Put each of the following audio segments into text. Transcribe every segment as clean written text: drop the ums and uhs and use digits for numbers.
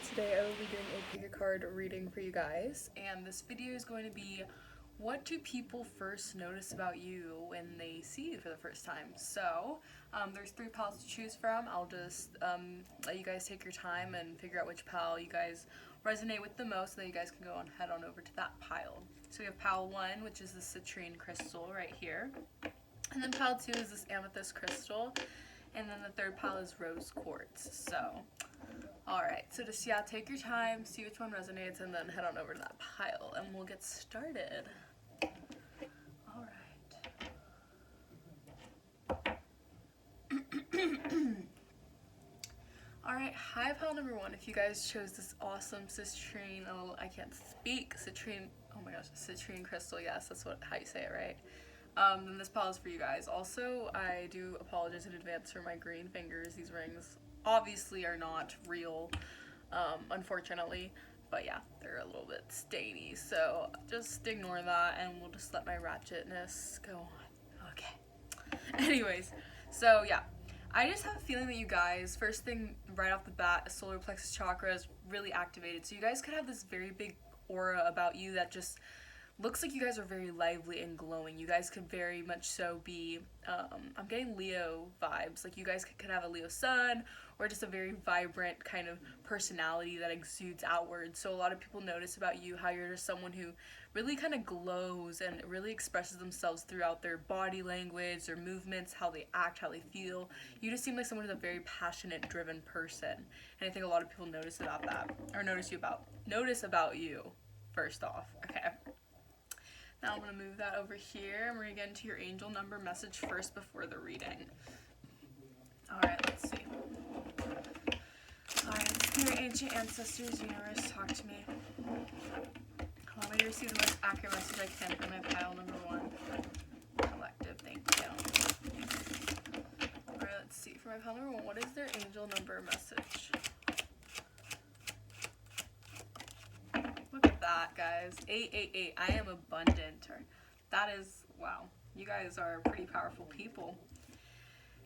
Today I will be doing a pick a card reading for you guys, and this video is going to be what do people first notice about you when they see you for the first time. So there's 3 piles to choose from. I'll just let you guys take your time and figure out which pile you guys resonate with the most, and then you guys can go on head on over to that pile. So we have pile 1, which is the citrine crystal right here, and then pile 2 is this amethyst crystal, and then the 3rd pile is rose quartz. So alright, so just take your time, see which one resonates, and then head on over to that pile, and we'll get started. Alright, hi pile number 1. If you guys chose this awesome citrine, I can't speak, citrine, oh my gosh, citrine crystal, yes, that's how you say it, right? Then this pile is for you guys. Also, I do apologize in advance for my green fingers. These rings obviously are not real, unfortunately, but yeah, they're a little bit stainy, so just ignore that and we'll just let my ratchetness go on. Okay. Anyways, so yeah, I just have a feeling that you guys, first thing right off the bat, a solar plexus chakra is really activated, so you guys could have this very big aura about you that just looks like you guys are very lively and glowing. You guys could very much so be, I'm getting Leo vibes. Like you guys could have a Leo sun or just a very vibrant kind of personality that exudes outwards. So a lot of people notice about you how you're just someone who really kind of glows and really expresses themselves throughout their body language, their movements, how they act, how they feel. You just seem like someone who's a very passionate, driven person. And I think a lot of people notice about that, or notice about you first off. Okay. Now I'm going to move that over here, and we're going to get into your angel number message first before the reading. Alright, let's see. Alright, Spirit, Ancient Ancestors, Universe, talk to me. Allow me to receive the most accurate message I can from my pile number 1. Collective, thank you. Alright, let's see. For my pile number 1, what is their angel number message? That, guys, 888, I am abundant. That is, wow, you guys are pretty powerful people.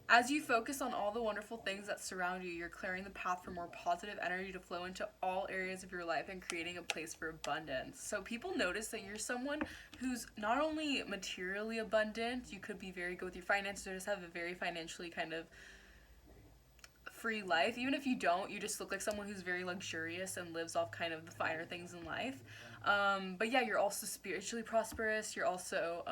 As you focus on all the wonderful things that surround you, you're clearing the path for more positive energy to flow into all areas of your life and creating a place for abundance. So people notice that you're someone who's not only materially abundant, you could be very good with your finances or just have a very financially kind of free life. Even if you don't, you just look like someone who's very luxurious and lives off kind of the finer things in life. But yeah, you're also spiritually prosperous, you're also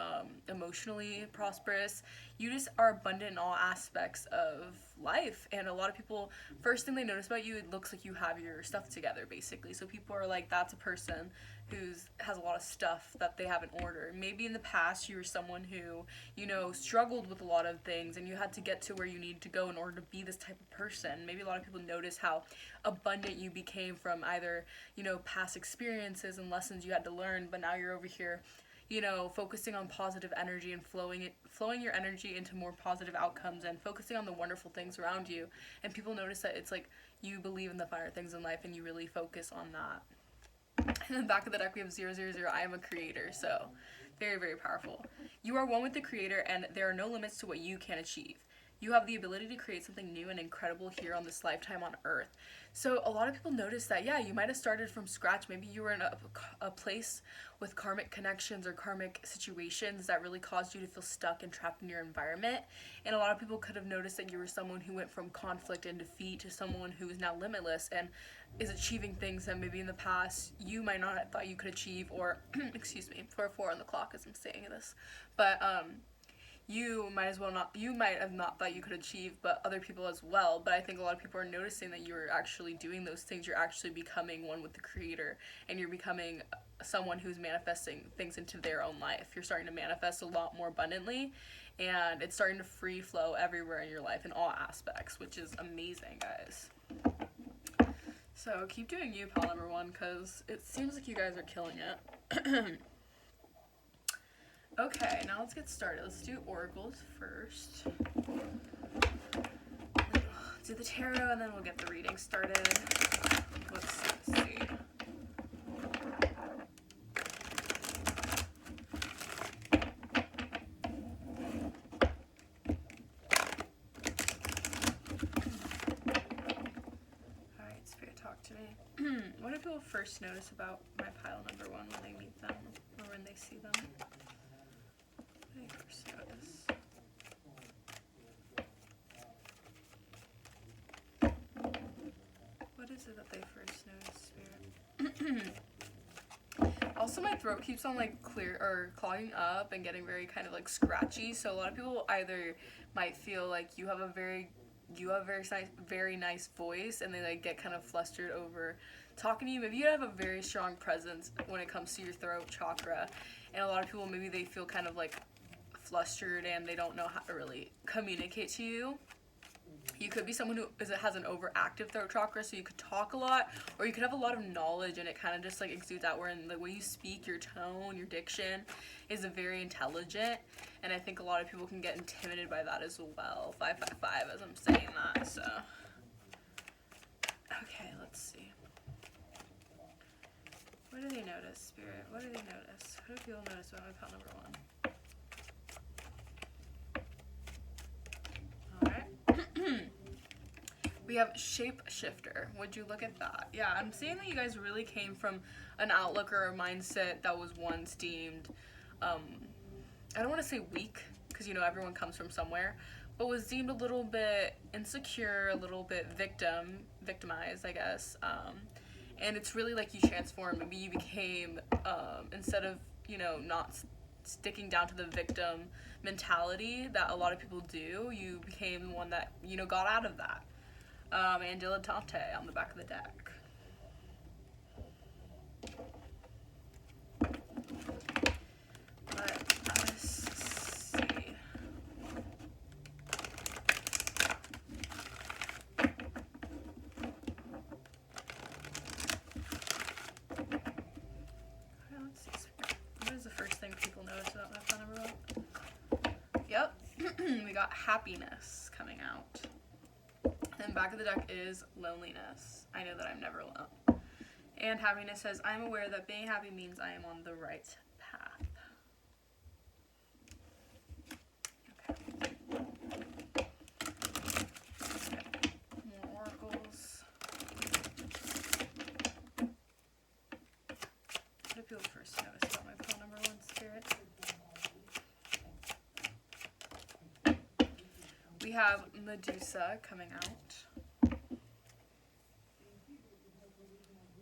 emotionally prosperous. You just are abundant in all aspects of life, and a lot of people, first thing they notice about you, it looks like you have your stuff together, basically. So people are like, that's a person who has a lot of stuff that they have in order. Maybe in the past you were someone who, you know, struggled with a lot of things and you had to get to where you need to go in order to be this type of person. Maybe a lot of people notice how abundant you became from either, you know, past experiences and lessons you had to learn, but now you're over here, you know, focusing on positive energy and flowing your energy into more positive outcomes and focusing on the wonderful things around you. And people notice that it's like you believe in the finer things in life and you really focus on that. And then back of the deck we have 000, I am a creator. So very, very powerful. You are one with the creator and there are no limits to what you can achieve. You have the ability to create something new and incredible here on this lifetime on Earth. So a lot of people notice that, yeah, you might have started from scratch. Maybe you were in a place with karmic connections or karmic situations that really caused you to feel stuck and trapped in your environment. And a lot of people could have noticed that you were someone who went from conflict and defeat to someone who is now limitless and is achieving things that maybe in the past you might not have thought you could achieve, or, excuse me, 4 on the clock as I'm saying this. But, you might have not thought you could achieve, but other people as well. But I think a lot of people are noticing that you're actually doing those things. You're actually becoming one with the creator, and you're becoming someone who's manifesting things into their own life. You're starting to manifest a lot more abundantly, and it's starting to free flow everywhere in your life in all aspects, which is amazing, guys. So keep doing you, pal number 1, because it seems like you guys are killing it. Okay, now let's get started. Let's do oracles first. Do the tarot and then we'll get the reading started. Let's see. Alright, Spirit, talk talk to me. What do people first notice about my pile number 1 when they meet them or when they see them? What do they first notice? What is it that they first notice, Spirit? Also, my throat keeps on like clogging up and getting very kind of like scratchy. So a lot of people either might feel like you have a very nice voice, and they like get kind of flustered over talking to you. Maybe you have a very strong presence when it comes to your throat chakra, and a lot of people, maybe they feel kind of like flustered and they don't know how to really communicate to you. You could be someone who has an overactive throat chakra, so you could talk a lot, or you could have a lot of knowledge and it kind of just like exudes outward, and the way you speak, your tone, your diction is very intelligent, and I think a lot of people can get intimidated by that as well. 555 as I'm saying that, so. Okay, let's see. What do they notice, Spirit? What do they notice? What do people notice about my pile number 1? Alright. We have shapeshifter. Would you look at that? Yeah, I'm seeing that you guys really came from an outlook or a mindset that was once deemed, I don't want to say weak, because you know everyone comes from somewhere, but was deemed a little bit insecure, a little bit victimized, I guess. And it's really like you transformed. Maybe you became, instead of, you know, not sticking down to the victim mentality that a lot of people do, you became the one that, you know, got out of that. And dilettante on the back of the deck. Let's see. Let's see. What is the first thing people notice about my phone number 1? Yep. We got happiness coming out. And back of the deck is loneliness. I know that I'm never alone. And happiness says, I'm aware that being happy means I am on the right path. Okay. More oracles. What do people first notice about my phone number 1, Spirit? We have Medusa coming out.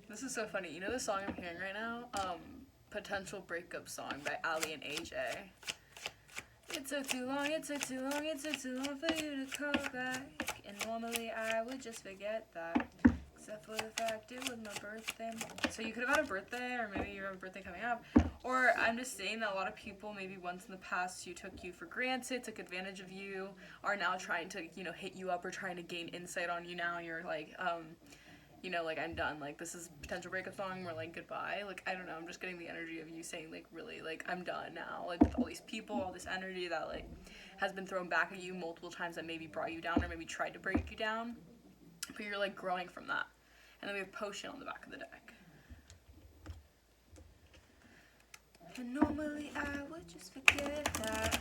This is so funny. You know the song I'm hearing right now? Potential Breakup Song by Ali and AJ. It took too long, it took too long, it took too long for you to call back. And normally I would just forget that. Except for the fact it was my birthday. So you could have had a birthday, or maybe you have a birthday coming up. Or I'm just saying that a lot of people, maybe once in the past, you took you for granted, took advantage of you, are now trying to, you know, hit you up or trying to gain insight on you now. And you're like, you know, like, I'm done. Like, this is potential breakup song. We're like, goodbye. Like, I don't know. I'm just getting the energy of you saying, like, really, like, I'm done now. Like, with all these people, all this energy that, like, has been thrown back at you multiple times that maybe brought you down or maybe tried to break you down. But you're, like, growing from that. And then we have Potion on the back of the deck. And normally I would just forget that.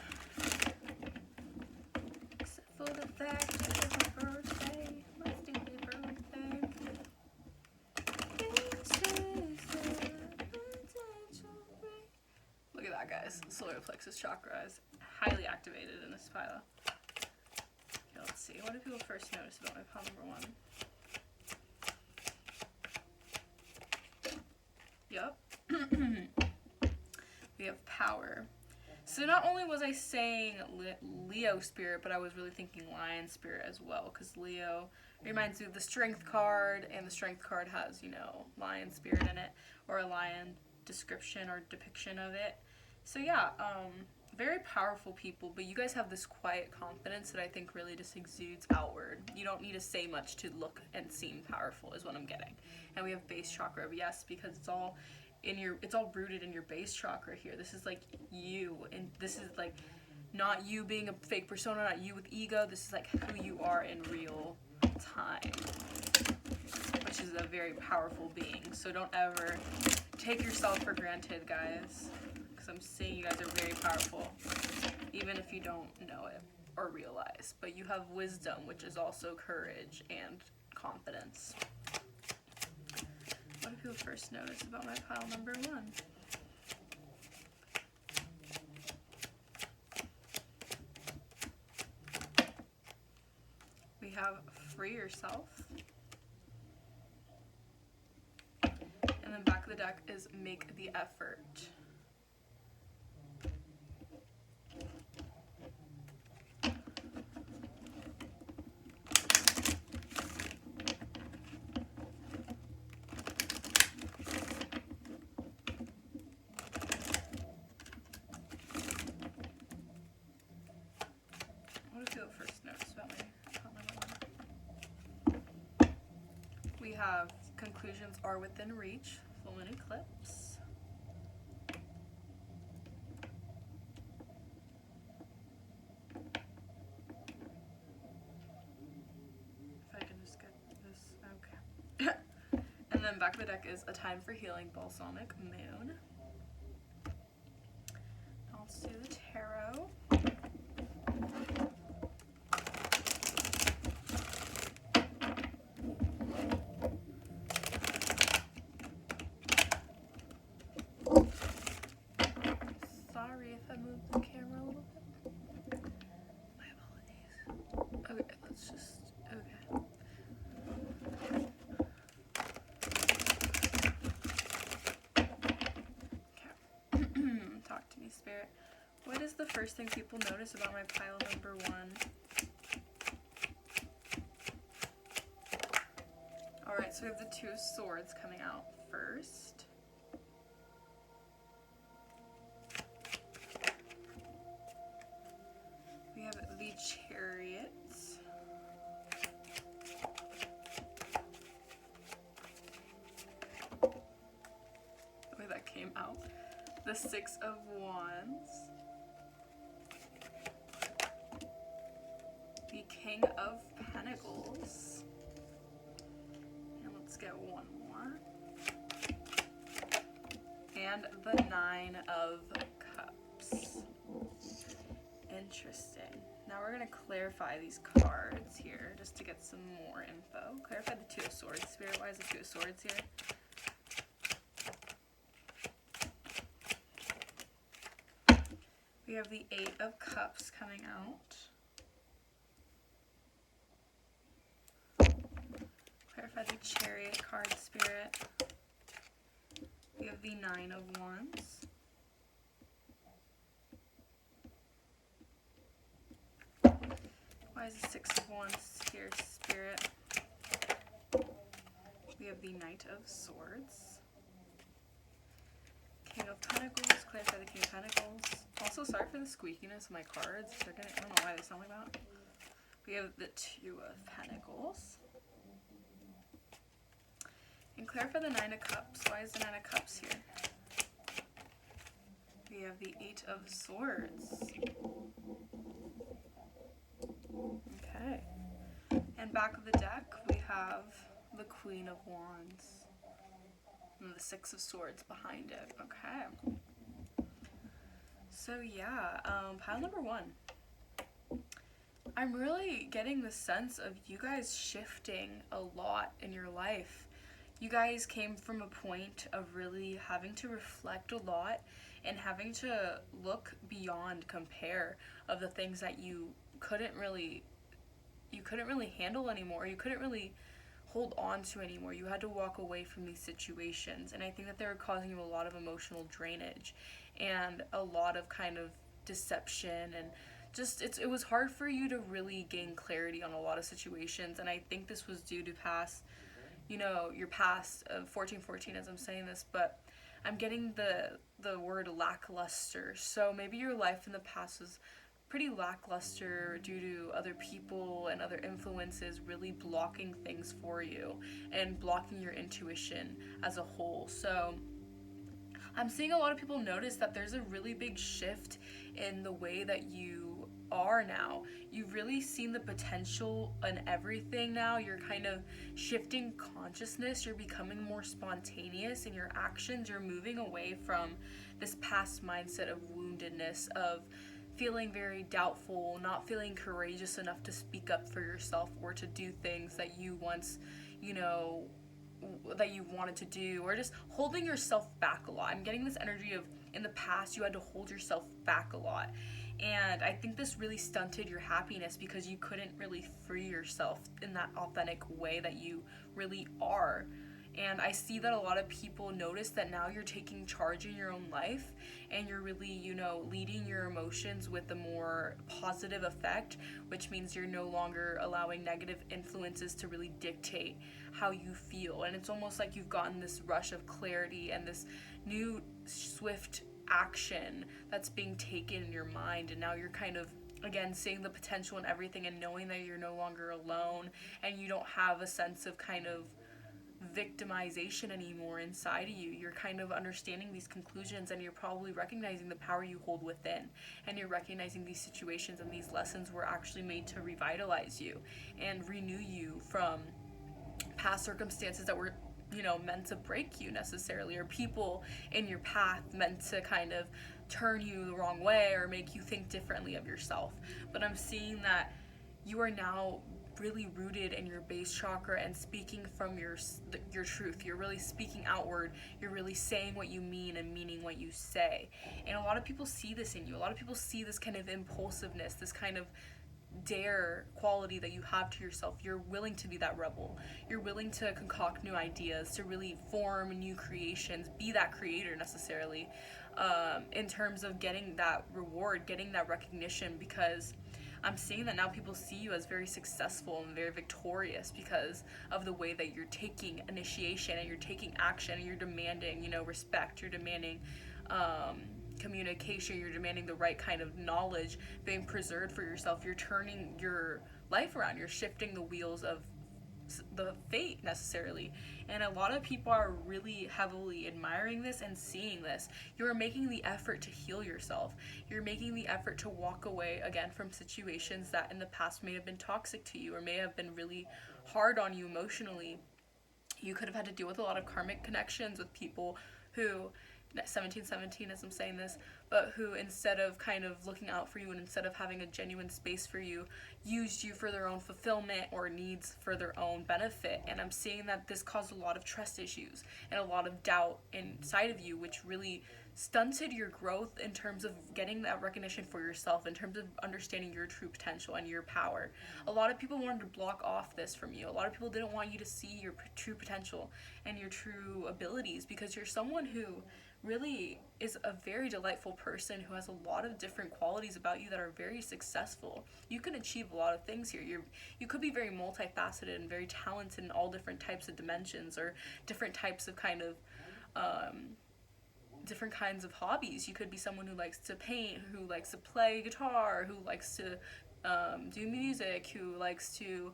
Except for the fact that it's my birthday. My stupid birthday. Look at that, guys. Solar plexus chakra is highly activated in this pile. Okay, let's see. What do people first notice about my pile number 1? Yep. We have power. So not only was I saying Leo spirit, but I was really thinking lion spirit as well, because Leo reminds me of the strength card, and the strength card has, you know, lion spirit in it, or a lion description or depiction of it. So yeah, very powerful people, but you guys have this quiet confidence that I think really just exudes outward. You don't need to say much to look and seem powerful is what I'm getting. And we have base chakra, yes, because it's all rooted in your base chakra here. This is like you, and this is like not you being a fake persona, not you with ego. This is like who you are in real time, which is a very powerful being. So don't ever take yourself for granted, guys, because I'm seeing you guys are very powerful, even if you don't know it or realize. But you have wisdom, which is also courage and confidence. first notice about my pile number 1? We have free yourself. And then back of the deck is make the effort. What do you first notice about me? We have conclusions are within reach, full moon eclipse. If I can just get this, okay. And then back of the deck is a time for healing, balsamic moon. Now let's do the tarot. Sorry if I moved the camera a little bit. My apologies. Okay, let's just, okay. Talk to me, Spirit. What is the first thing people notice about my pile number 1? Alright, so we have the 2 of Swords coming out first. We have the Chariot. The way that came out. The 6 of Wands. The King of Pentacles. And let's get one more. And the 9 of Cups. Interesting. Now we're going to clarify these cards here just to get some more info. Clarify the 2 of Swords. Spirit, why is the 2 of Swords here? We have the 8 of Cups coming out. Clarify the Chariot card, Spirit. We have the 9 of Wands. Why is the 6 of Wands here, Spirit? We have the Knight of Swords. King of Pentacles. Clarify the King of Pentacles. Also, sorry for the squeakiness of my cards. I don't know why they sound like that. We have the 2 of Pentacles. And clarify the 9 of Cups. Why is the 9 of Cups here? We have the 8 of Swords. Okay. And back of the deck, we have the Queen of Wands. And the 6 of Swords behind it. Okay. So yeah, pile number 1. I'm really getting the sense of you guys shifting a lot in your life. You guys came from a point of really having to reflect a lot and having to look beyond compare of the things that you couldn't really handle anymore. You couldn't really hold on to anymore. You had to walk away from these situations, and I think that they were causing you a lot of emotional drainage and a lot of kind of deception, and just it was hard for you to really gain clarity on a lot of situations. And I think this was due to past, your past of 1414 as I'm saying this, but I'm getting the word lackluster. So maybe your life in the past was pretty lackluster due to other people and other influences really blocking things for you and blocking your intuition as a whole. So I'm seeing a lot of people notice that there's a really big shift in the way that you are now. You've really seen the potential in everything now. You're kind of shifting consciousness. You're becoming more spontaneous in your actions. You're moving away from this past mindset of woundedness, of feeling very doubtful, not feeling courageous enough to speak up for yourself or to do things that you once, that you wanted to do, or just holding yourself back a lot. I'm getting this energy of in the past you had to hold yourself back a lot. And I think this really stunted your happiness because you couldn't really free yourself in that authentic way that you really are. And I see that a lot of people notice that now you're taking charge in your own life and you're really, leading your emotions with a more positive effect, which means you're no longer allowing negative influences to really dictate how you feel. And it's almost like you've gotten this rush of clarity and this new swift action that's being taken in your mind, and now you're kind of again seeing the potential in everything and knowing that you're no longer alone and you don't have a sense of kind of victimization anymore inside of you. You're kind of understanding these conclusions, and you're probably recognizing the power you hold within, and you're recognizing these situations and these lessons were actually made to revitalize you and renew you from past circumstances that were meant to break you necessarily, or people in your path meant to kind of turn you the wrong way or make you think differently of yourself. But I'm seeing that you are now really rooted in your base chakra and speaking from your truth. You're really speaking outward. You're really saying what you mean and meaning what you say. And a lot of people see this in you. A lot of people see this kind of impulsiveness, this kind of dare quality that you have to yourself. You're willing to be that rebel. You're willing to concoct new ideas, to really form new creations, be that creator necessarily, in terms of getting that reward, getting that recognition, because I'm seeing that now people see you as very successful and very victorious because of the way that you're taking initiation and you're taking action and you're demanding, respect, you're demanding communication, you're demanding the right kind of knowledge being preserved for yourself. You're turning your life around. You're shifting the wheels of the fate necessarily, and a lot of people are really heavily admiring this and seeing this. You're making the effort to heal yourself. You're making the effort to walk away again from situations that in the past may have been toxic to you or may have been really hard on you emotionally. You could have had to deal with a lot of karmic connections with people who 1717 as I'm saying this, but who instead of kind of looking out for you and instead of having a genuine space for you, used you for their own fulfillment or needs for their own benefit. And I'm seeing that this caused a lot of trust issues and a lot of doubt inside of you, which really stunted your growth in terms of getting that recognition for yourself, in terms of understanding your true potential and your power. A lot of people wanted to block off this from you. A lot of people didn't want you to see your true potential and your true abilities, because you're someone who really is a very delightful person who has a lot of different qualities about you that are very successful. You can achieve a lot of things here. You could be very multifaceted and very talented in all different types of dimensions or different types of kind of different kinds of hobbies. You could be someone who likes to paint, who likes to play guitar, who likes to do music, who likes to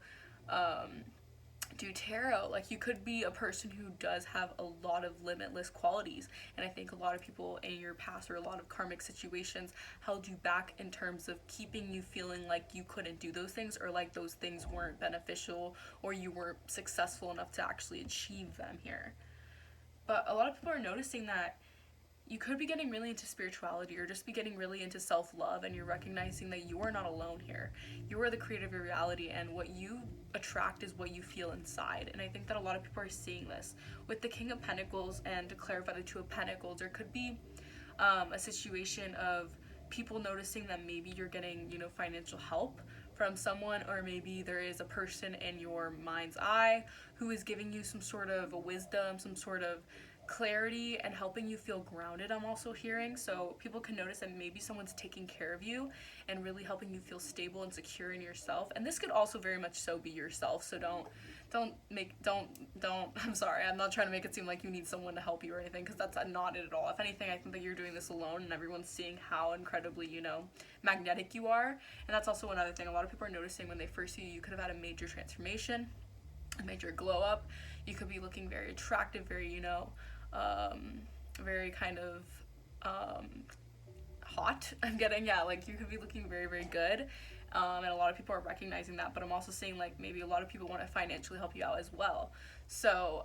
do tarot. Like, you could be a person who does have a lot of limitless qualities, and I think a lot of people in your past or a lot of karmic situations held you back in terms of keeping you feeling like you couldn't do those things, or like those things weren't beneficial, or you weren't successful enough to actually achieve them here. But a lot of people are noticing that you could be getting really into spirituality or just be getting really into self-love, and you're recognizing that you are not alone here. You are the creator of your reality, and what you attract is what you feel inside. And I think that a lot of people are seeing this. With the King of Pentacles, and to clarify the Two of Pentacles, there could be a situation of people noticing that maybe you're getting, financial help from someone, or maybe there is a person in your mind's eye who is giving you some sort of a wisdom, some sort of clarity and helping you feel grounded. I'm also hearing, so people can notice that maybe someone's taking care of you and really helping you feel stable and secure in yourself. And this could also very much so be yourself, so don't I'm sorry, I'm not trying to make it seem like you need someone to help you or anything, because that's not it at all. If anything, I think that you're doing this alone, and everyone's seeing how incredibly magnetic you are. And that's also another thing a lot of people are noticing when they first see you. You could have had a major transformation, a major glow up. You could be looking very attractive, very very kind of hot. I'm getting, like you could be looking very, very good, and a lot of people are recognizing that. But I'm also seeing like maybe a lot of people want to financially help you out as well. So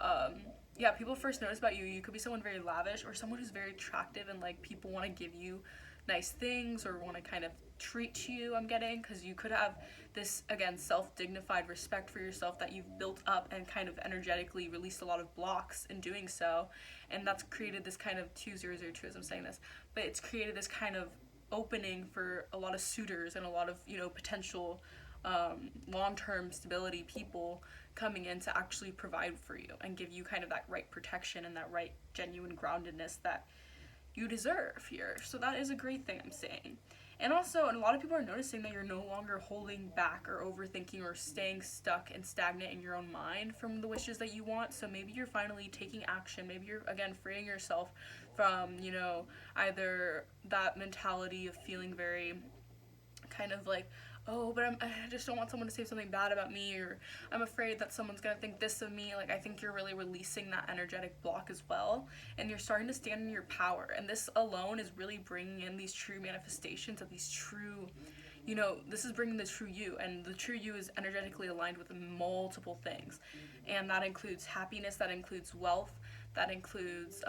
people first notice about you. You could be someone very lavish, or someone who's very attractive, and like people want to give you nice things or want to kind of treat you, I'm getting, because you could have this, again, self-dignified respect for yourself that you've built up and kind of energetically released a lot of blocks in doing so, and that's created this kind of 2002 as I'm saying this, but it's created this kind of opening for a lot of suitors and a lot of, potential long-term stability people coming in to actually provide for you and give you kind of that right protection and that right genuine groundedness that you deserve here. So that is a great thing I'm saying. And also, and a lot of people are noticing that you're no longer holding back or overthinking or staying stuck and stagnant in your own mind from the wishes that you want. So maybe you're finally taking action. Maybe you're, again, freeing yourself from, either that mentality of feeling very kind of like, oh, but I just don't want someone to say something bad about me, or I'm afraid that someone's going to think this of me. Like, I think you're really releasing that energetic block as well, and you're starting to stand in your power, and this alone is really bringing in these true manifestations of these true, this is bringing the true you, and the true you is energetically aligned with multiple things, and that includes happiness, that includes wealth, that includes,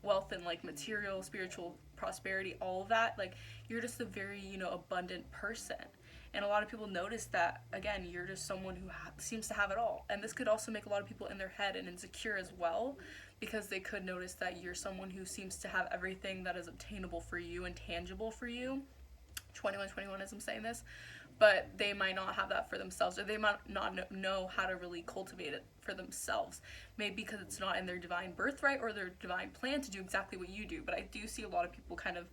wealth and like material, spiritual prosperity, all of that. Like, you're just a very, abundant person. And a lot of people notice that, again, you're just someone who seems to have it all. And this could also make a lot of people in their head and insecure as well, because they could notice that you're someone who seems to have everything that is obtainable for you and tangible for you. 21 as I'm saying this, but they might not have that for themselves, or they might not know how to really cultivate it for themselves, maybe because it's not in their divine birthright or their divine plan to do exactly what you do. But I do see a lot of people kind of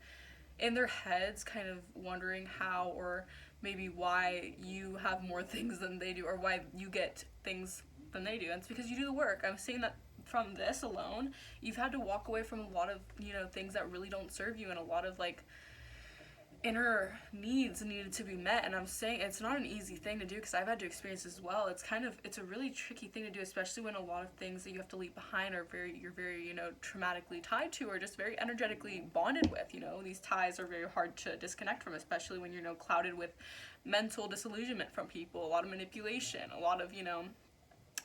in their heads kind of wondering how, or maybe why you have more things than they do, or why you get things than they do. And it's because you do the work. I'm saying that from this alone, you've had to walk away from a lot of, things that really don't serve you, and a lot of like inner needs needed to be met. And I'm saying it's not an easy thing to do, because I've had to experience as well. It's a really tricky thing to do, especially when a lot of things that you have to leave behind are you're very traumatically tied to, or just very energetically bonded with. These ties are very hard to disconnect from, especially when you're clouded with mental disillusionment from people, a lot of manipulation, a lot of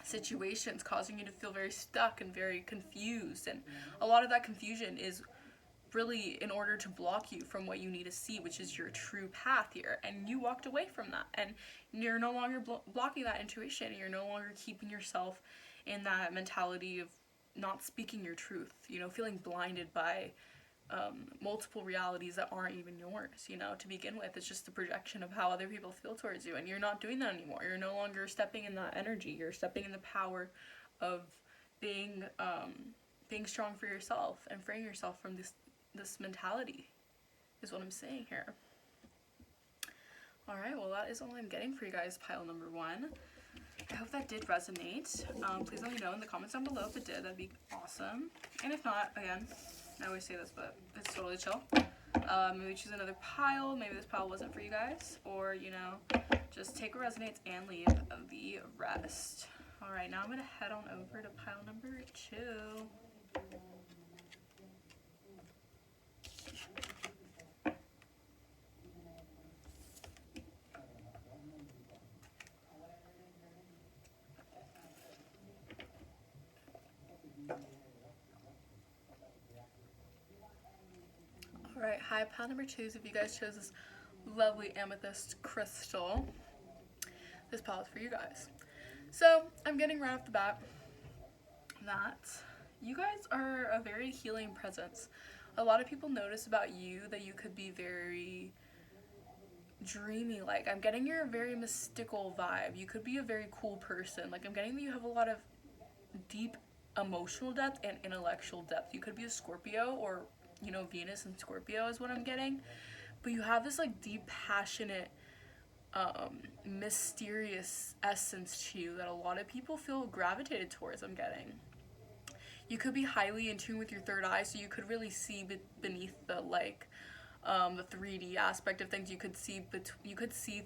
situations causing you to feel very stuck and very confused. And a lot of that confusion is really in order to block you from what you need to see, which is your true path here. And you walked away from that, and you're no longer blocking that intuition. You're no longer keeping yourself in that mentality of not speaking your truth, feeling blinded by multiple realities that aren't even yours, to begin with. It's just a projection of how other people feel towards you, and you're not doing that anymore. You're no longer stepping in that energy. You're stepping in the power of being strong for yourself and freeing yourself from this mentality, is what I'm saying here. Alright, well, that is all I'm getting for you guys, pile number 1. I hope that did resonate. Please let me know in the comments down below if it did. That'd be awesome. And if not, again, I always say this, but it's totally chill. Maybe choose another pile. Maybe this pile wasn't for you guys. Or, just take what resonates and leave the rest. Alright, now I'm going to head on over to pile number 2. Alright, hi, pile number 2. So if you guys chose this lovely amethyst crystal, this pile is for you guys. So I'm getting right off the bat that you guys are a very healing presence. A lot of people notice about you that you could be very dreamy. Like, I'm getting your very mystical vibe. You could be a very cool person. Like, I'm getting that you have a lot of deep emotional depth and intellectual depth. You could be a Scorpio, or Venus and Scorpio is what I'm getting, but you have this like deep, passionate, mysterious essence to you that a lot of people feel gravitated towards. I'm getting you could be highly in tune with your third eye, so you could really see beneath the the 3D aspect of things. You could see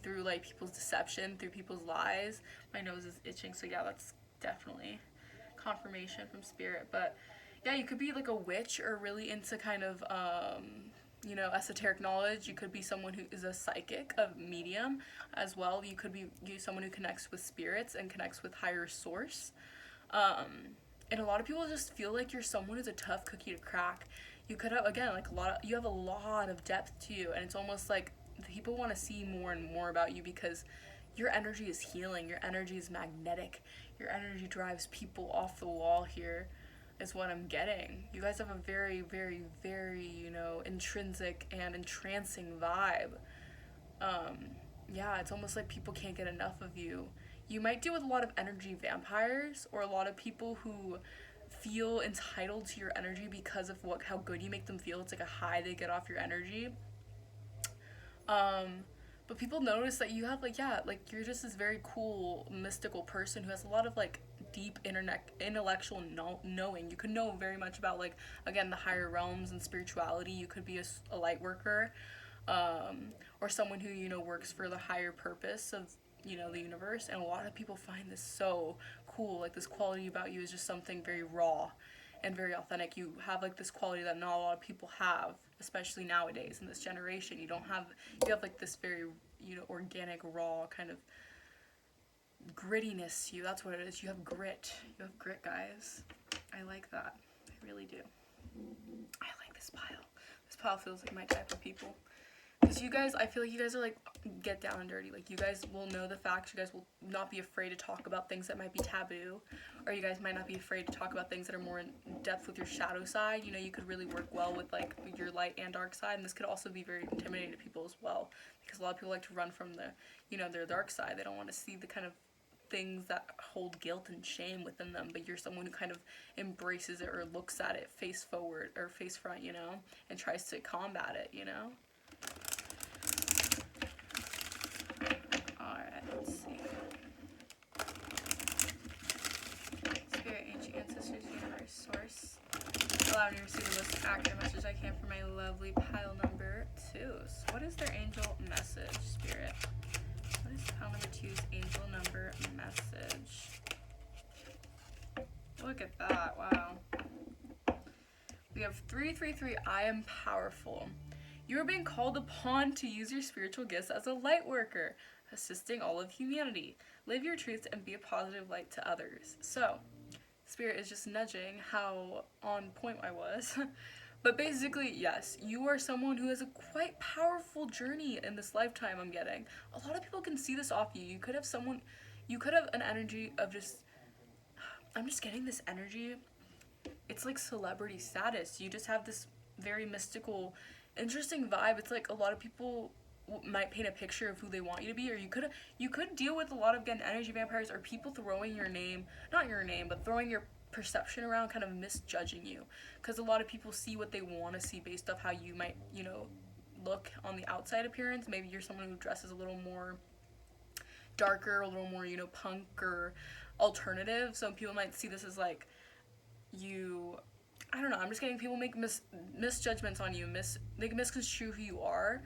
through like people's deception, through people's lies. My nose is itching, so yeah, that's definitely confirmation from spirit. But yeah, you could be like a witch, or really into kind of esoteric knowledge. You could be someone who is a psychic, a medium as well. You could be someone who connects with spirits and connects with higher source. And a lot of people just feel like you're someone who's a tough cookie to crack. You could have, again, like you have a lot of depth to you, and it's almost like people want to see more and more about you because your energy is healing, your energy is magnetic, your energy drives people off the wall here, is what I'm getting. You guys have a very, very, very, intrinsic and entrancing vibe. Yeah, it's almost like people can't get enough of you. You might deal with a lot of energy vampires or a lot of people who feel entitled to your energy because of how good you make them feel. It's like a high they get off your energy. But people notice that you have you're just this very cool mystical person who has a lot of deep intellectual knowing. You could know very much about again the higher realms and spirituality. You could be a light worker, or someone who works for the higher purpose of the universe. And a lot of people find this so cool. Like, this quality about you is just something very raw and very authentic. You have this quality that not a lot of people have, especially nowadays in this generation. You have this very organic, raw kind of grittiness to you. That's what it is. You have grit, guys. I like that. I really do. I like this pile feels like my type of people. Because you guys, I feel like you guys are get down and dirty. You guys will know the facts. You guys will not be afraid to talk about things that might be taboo. Or you guys might not be afraid to talk about things that are more in depth with your shadow side. You could really work well with your light and dark side. And this could also be very intimidating to people as well. Because a lot of people like to run from their dark side. They don't want to see the kind of things that hold guilt and shame within them. But you're someone who kind of embraces it or looks at it face forward or face front, and tries to combat it, Alright, let's see. Spirit, ancient ancestors, universe, source. Allow me to receive the most accurate message I can for my lovely pile number 2. So what is their angel message, Spirit? What is pile number 2's angel number message? Look at that, wow. We have 333, I am powerful. You are being called upon to use your spiritual gifts as a light worker, assisting all of humanity. Live your truth and be a positive light to others. So, Spirit is just nudging how on point I was. But basically, yes, you are someone who has a quite powerful journey in this lifetime, I'm getting. A lot of people can see this off you. You could have an energy of I'm just getting this energy. It's like celebrity status. You just have this very mystical, interesting vibe. It's like a lot of people might paint a picture of who they want you to be, or you could deal with a lot of, again, energy vampires or people throwing not your name, but throwing your perception around, kind of misjudging you, because a lot of people see what they want to see based off how you might look on the outside appearance. Maybe you're someone who dresses a little more darker, a little more punk or alternative, so people might see this as I don't know, I'm just getting people make misjudgments on you, they misconstrue who you are,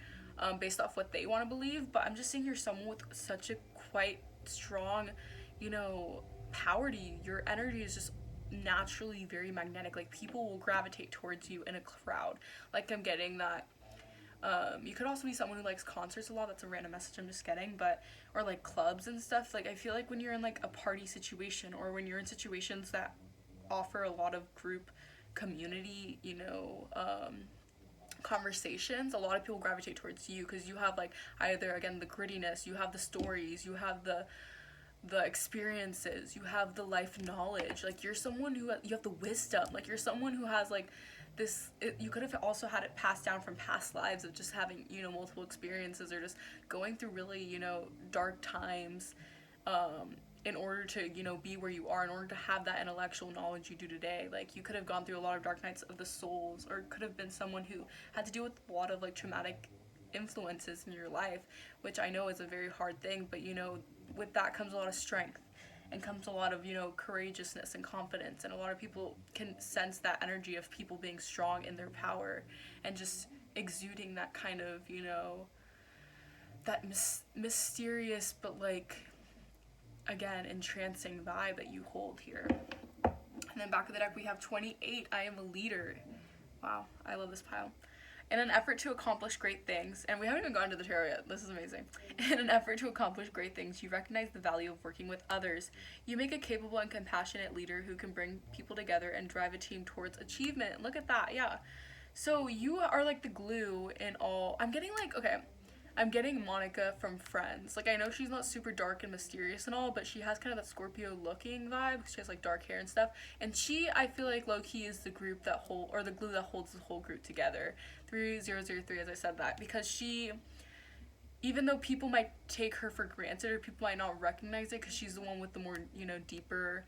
based off what they want to believe. But I'm just seeing you're someone with such a quite strong, power to you. Your energy is just naturally very magnetic. People will gravitate towards you in a crowd. I'm getting that. You could also be someone who likes concerts a lot. That's a random message I'm just getting. Or clubs and stuff. I feel like when you're in a party situation, or when you're in situations that offer a lot of group community, conversations, a lot of people gravitate towards you because you have either, again, the grittiness, you have the stories, you have the experiences, you have the life knowledge. You're someone who you have the wisdom. You're someone who has this. You could have also had it passed down from past lives of just having multiple experiences, or just going through really dark times, in order to be where you are, in order to have that intellectual knowledge you do today. You could have gone through a lot of dark nights of the souls, or could have been someone who had to deal with a lot of traumatic influences in your life, which I know is a very hard thing. But with that comes a lot of strength, and comes a lot of courageousness and confidence. And a lot of people can sense that energy of people being strong in their power, and just exuding that kind of that mysterious but again, entrancing vibe that you hold here. And then back of the deck we have 28, I am a leader. Wow, I love this pile. In an effort to accomplish great things, and we haven't even gone to the tarot yet, this is amazing. In an effort to accomplish great things, you recognize the value of working with others. You make a capable and compassionate leader who can bring people together and drive a team towards achievement. Look at that, yeah. So you are like the glue in all. I'm getting like, okay, I'm getting Monica from Friends. Like, I know she's not super dark and mysterious and all, but she has kind of that Scorpio looking vibe. She has like dark hair and stuff. And she, I feel like low key is the group that or the glue that holds the whole group together. 3003, as I said that, because she, even though people might take her for granted or people might not recognize it because she's the one with the more, deeper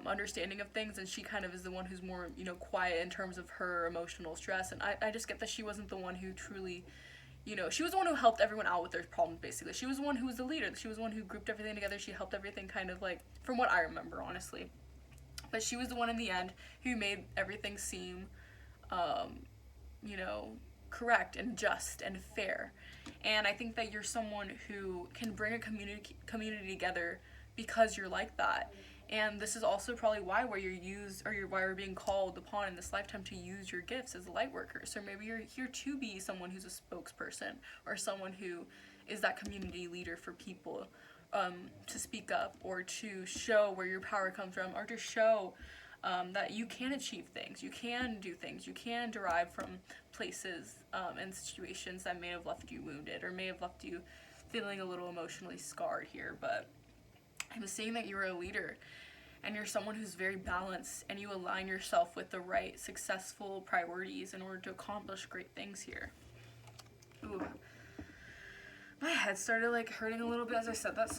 understanding of things, and she kind of is the one who's more, quiet in terms of her emotional stress. And I just get that she wasn't the one who truly, she was the one who helped everyone out with their problems, basically. She was the one who was the leader. She was the one who grouped everything together. She helped everything kind of like, from what I remember, honestly. But she was the one in the end who made everything seem, correct and just and fair. And I think that you're someone who can bring a community together because you're like that. And this is also probably why where you're used, or why you're being called upon in this lifetime to use your gifts as a light worker. So maybe you're here to be someone who's a spokesperson, or someone who is that community leader for people, to speak up, or to show where your power comes from, or to show that you can achieve things, you can do things, you can derive from places and situations that may have left you wounded, or may have left you feeling a little emotionally scarred here. But I'm seeing that you're a leader, and you're someone who's very balanced, and you align yourself with the right successful priorities in order to accomplish great things here. Ooh. My head started like hurting a little bit as I said that,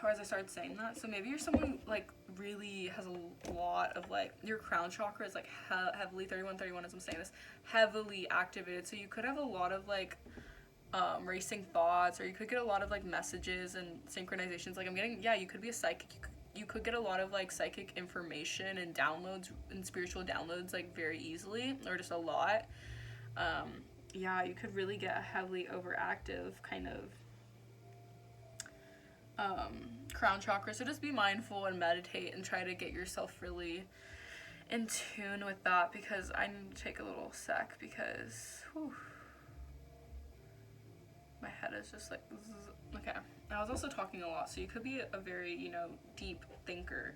or as I started saying that. So maybe you're someone who like really has a lot of like, your crown chakra is like heavily, 31 as I'm saying this, heavily activated. So you could have a lot of like racing thoughts, or you could get a lot of like messages and synchronizations. Like I'm getting, you could be a psychic. You could get a lot of like psychic information and downloads and spiritual downloads like very easily, or just a lot. You could really get a heavily overactive kind of crown chakra. So just be mindful and meditate and try to get yourself really in tune with that, because I need to take a little sec, because my head is just like, okay. I was also talking a lot, so you could be a very, deep thinker.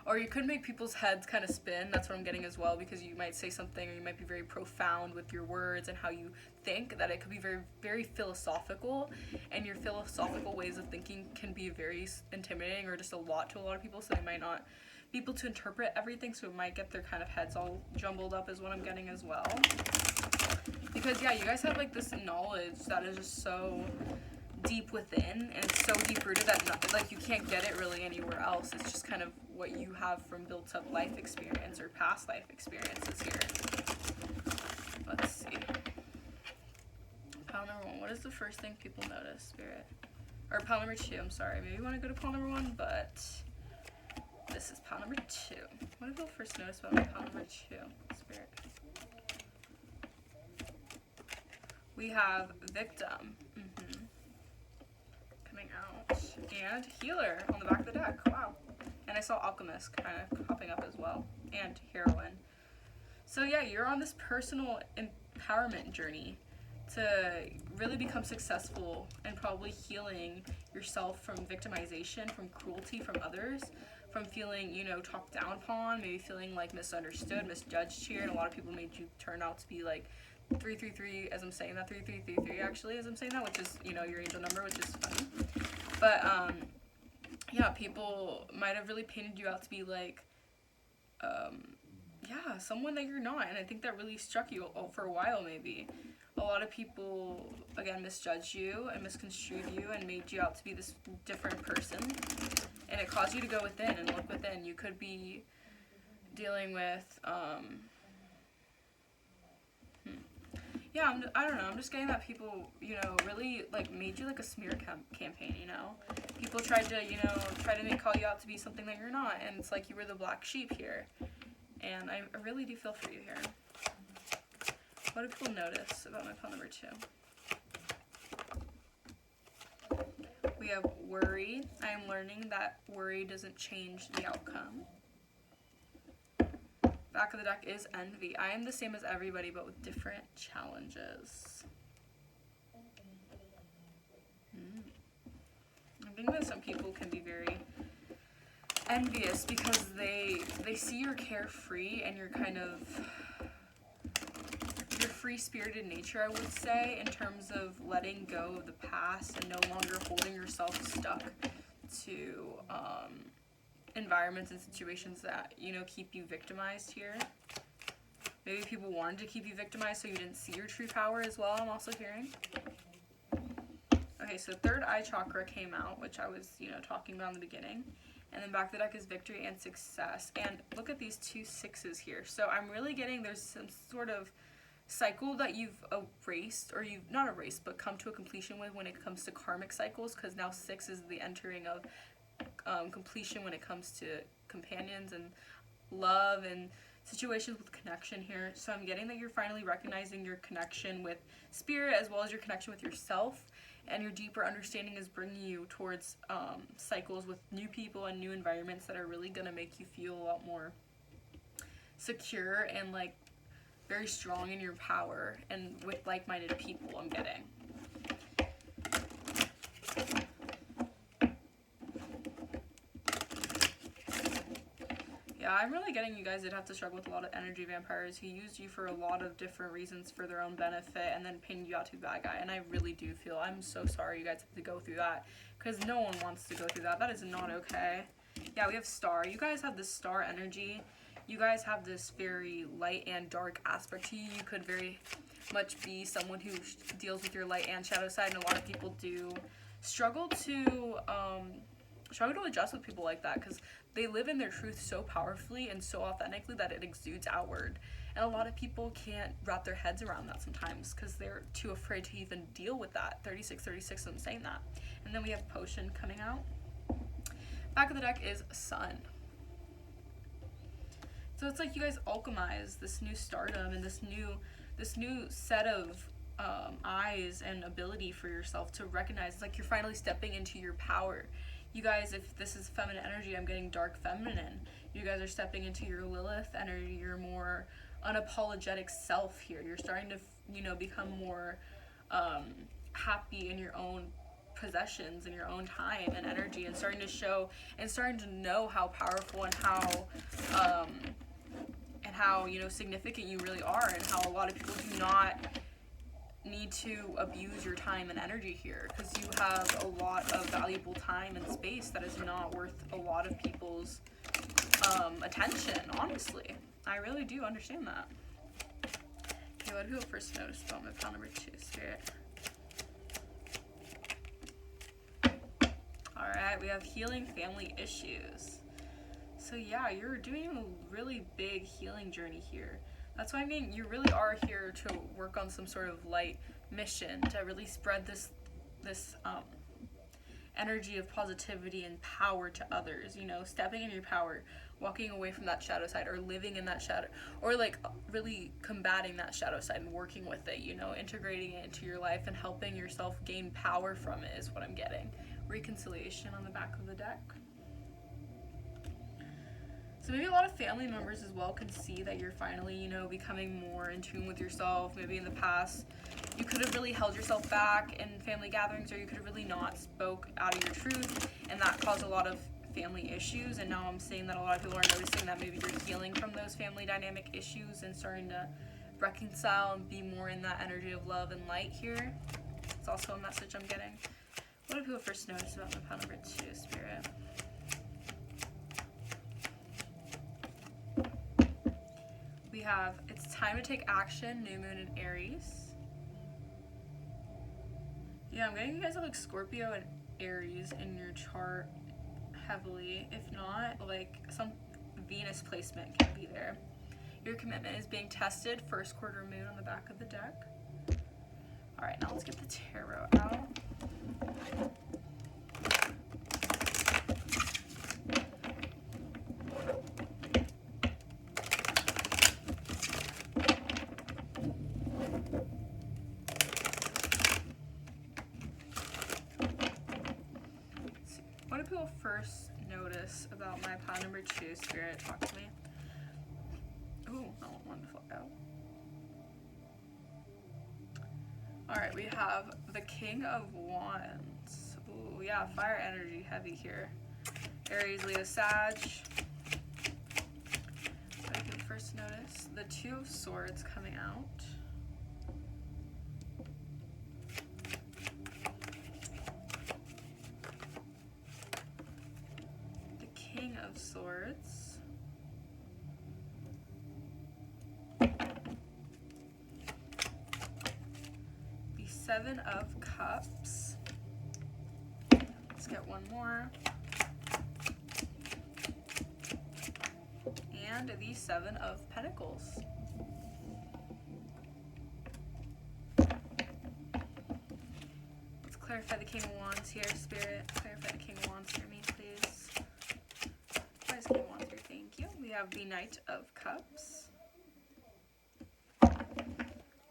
Or you could make people's heads kind of spin. That's what I'm getting as well, because you might say something, or you might be very profound with your words and how you think, that it could be very, very philosophical. And your philosophical ways of thinking can be very intimidating, or just a lot to a lot of people, so they might not be able to interpret everything, so it might get their kind of heads all jumbled up, is what I'm getting as well. Because, you guys have like this knowledge that is just so deep within, and it's so deep rooted that like you can't get it really anywhere else. It's just kind of what you have from built up life experience or past life experiences here. Let's see. Pile number 1. What is the first thing people notice, Spirit? Or pile number 2, I'm sorry. Maybe you want to go to pile number 1, but this is pile number 2. What did people first notice about my pile number 2, Spirit? We have victim. Coming out. And healer on the back of the deck. Wow. And I saw alchemist kind of popping up as well. And heroine. So you're on this personal empowerment journey to really become successful, and probably healing yourself from victimization, from cruelty from others, from feeling, talked down upon, maybe feeling like misunderstood, misjudged here. And a lot of people made you turn out to be like 333, as I'm saying that, 3333 actually, as I'm saying that, which is, your angel number, which is funny. But, people might have really painted you out to be like, someone that you're not, and I think that really struck you for a while, maybe. A lot of people, again, misjudged you and misconstrued you and made you out to be this different person, and it caused you to go within and look within. You could be dealing with, I don't know, I'm just getting that people, really, like, made you like a smear campaign, People tried to call you out to be something that you're not, and it's like you were the black sheep here. And I really do feel for you here. What do people notice about my pile number 2? We have worry. I am learning that worry doesn't change the outcome. Back of the deck is envy. I am the same as everybody, but with different challenges. I think that some people can be very envious because they see you're carefree, and you're free-spirited nature, I would say, in terms of letting go of the past and no longer holding yourself stuck to environments and situations that, you know, keep you victimized here. Maybe people wanted to keep you victimized so you didn't see your true power as well, I'm also hearing. Okay, so third eye chakra came out, which I was, you know, talking about in the beginning. And then back of the deck is victory and success. And look at these 2 6s here. So I'm really getting there's some sort of cycle that you've erased, or you've not erased, but come to a completion with when it comes to karmic cycles, because now 6 is the entering of completion when it comes to companions and love and situations with connection here. So I'm getting that you're finally recognizing your connection with spirit as well as your connection with yourself, and your deeper understanding is bringing you towards cycles with new people and new environments that are really going to make you feel a lot more secure and like very strong in your power and with like-minded people, I'm getting. Yeah, I'm really getting you guys that have to struggle with a lot of energy vampires who used you for a lot of different reasons for their own benefit and then pinned you out to be a bad guy. And I really do feel, I'm so sorry you guys have to go through that, because no one wants to go through that. That is not okay. Yeah, we have star. You guys have this star energy. You guys have this very light and dark aspect to you. You could very much be someone who deals with your light and shadow side, and a lot of people do struggle to adjust with people like that, because they live in their truth so powerfully and so authentically that it exudes outward. And a lot of people can't wrap their heads around that sometimes because they're too afraid to even deal with that. 36, I'm saying that. And then we have potion coming out. Back of the deck is sun. So it's like you guys alchemize this new stardom and this new set of eyes and ability for yourself to recognize. It's like you're finally stepping into your power. You guys, if this is feminine energy, I'm getting dark feminine. You guys are stepping into your Lilith energy, your more unapologetic self here. You're starting to, you know, become more happy in your own possessions, in your own time and energy, and starting to show and starting to know how powerful and how you know significant you really are, and how a lot of people do not need to abuse your time and energy here, because you have a lot of valuable time and space that is not worth a lot of people's attention, honestly. I really do understand that. Okay, what do people first notice about my pile number 2, Spirit? Alright, we have healing family issues. So yeah, you're doing a really big healing journey here. That's why I mean you really are here to work on some sort of light mission to really spread this energy of positivity and power to others, you know, stepping in your power, walking away from that shadow side, or living in that shadow, or like really combating that shadow side and working with it, you know, integrating it into your life and helping yourself gain power from it is what I'm getting. Reconciliation on the back of the deck. So maybe a lot of family members as well can see that you're finally, you know, becoming more in tune with yourself. Maybe in the past, you could have really held yourself back in family gatherings, or you could have really not spoke out of your truth, and that caused a lot of family issues. And now I'm seeing that a lot of people are noticing that maybe you're healing from those family dynamic issues and starting to reconcile and be more in that energy of love and light here. It's also a message I'm getting. What do people first notice about my pile number 2, Spirit? We have, it's time to take action, new moon in Aries. Yeah, I'm getting you guys have like Scorpio and Aries in your chart heavily. If not, like some Venus placement can be there. Your commitment is being tested, first quarter moon on the back of the deck. All right, now let's get the tarot out. What do people first notice about my pile number 2, Spirit? Talk to me. Ooh, I want one to fall out. Alright, we have the King of Wands. Ooh, yeah, fire energy heavy here. Aries, Leo, Sag. What do you first notice? The 2 of Swords coming out. Seven of Cups. Let's get one more. And the Seven of Pentacles. Let's clarify the King of Wands here, Spirit. Clarify the King of Wands for me, please. Why is King of Wands here? Thank you. We have the Knight of Cups.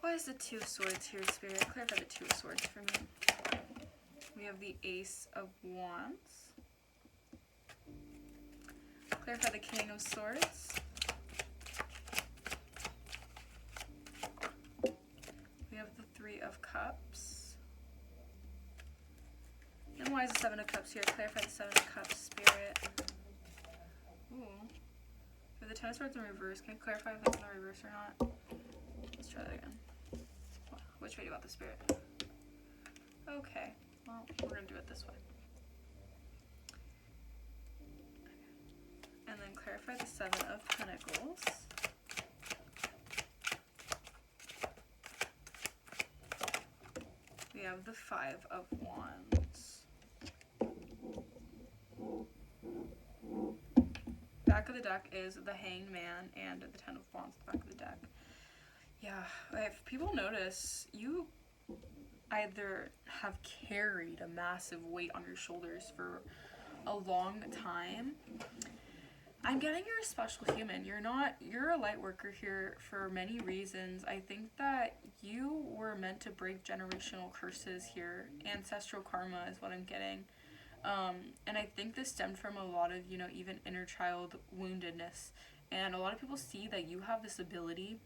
Why is the Two of Swords here, Spirit? Clarify the Two of Swords for me. We have the Ace of Wands. Clarify the King of Swords. We have the Three of Cups. And why is the Seven of Cups here? Clarify the Seven of Cups, Spirit. Ooh. For the Ten of Swords in reverse, can you clarify if it's in the reverse or not? Let's try that again. Which way do you want the Spirit? Okay. Well, we're going to do it this way. And then clarify the Seven of Pentacles. We have the Five of Wands. Back of the deck is the Hanged Man and the Ten of Wands at the back of the deck. Yeah, if people notice, you either have carried a massive weight on your shoulders for a long time. I'm getting you're a special human. You're a light worker here for many reasons. I think that you were meant to break generational curses here. Ancestral karma is what I'm getting. And I think this stemmed from a lot of, even inner child woundedness. And a lot of people see that you have this ability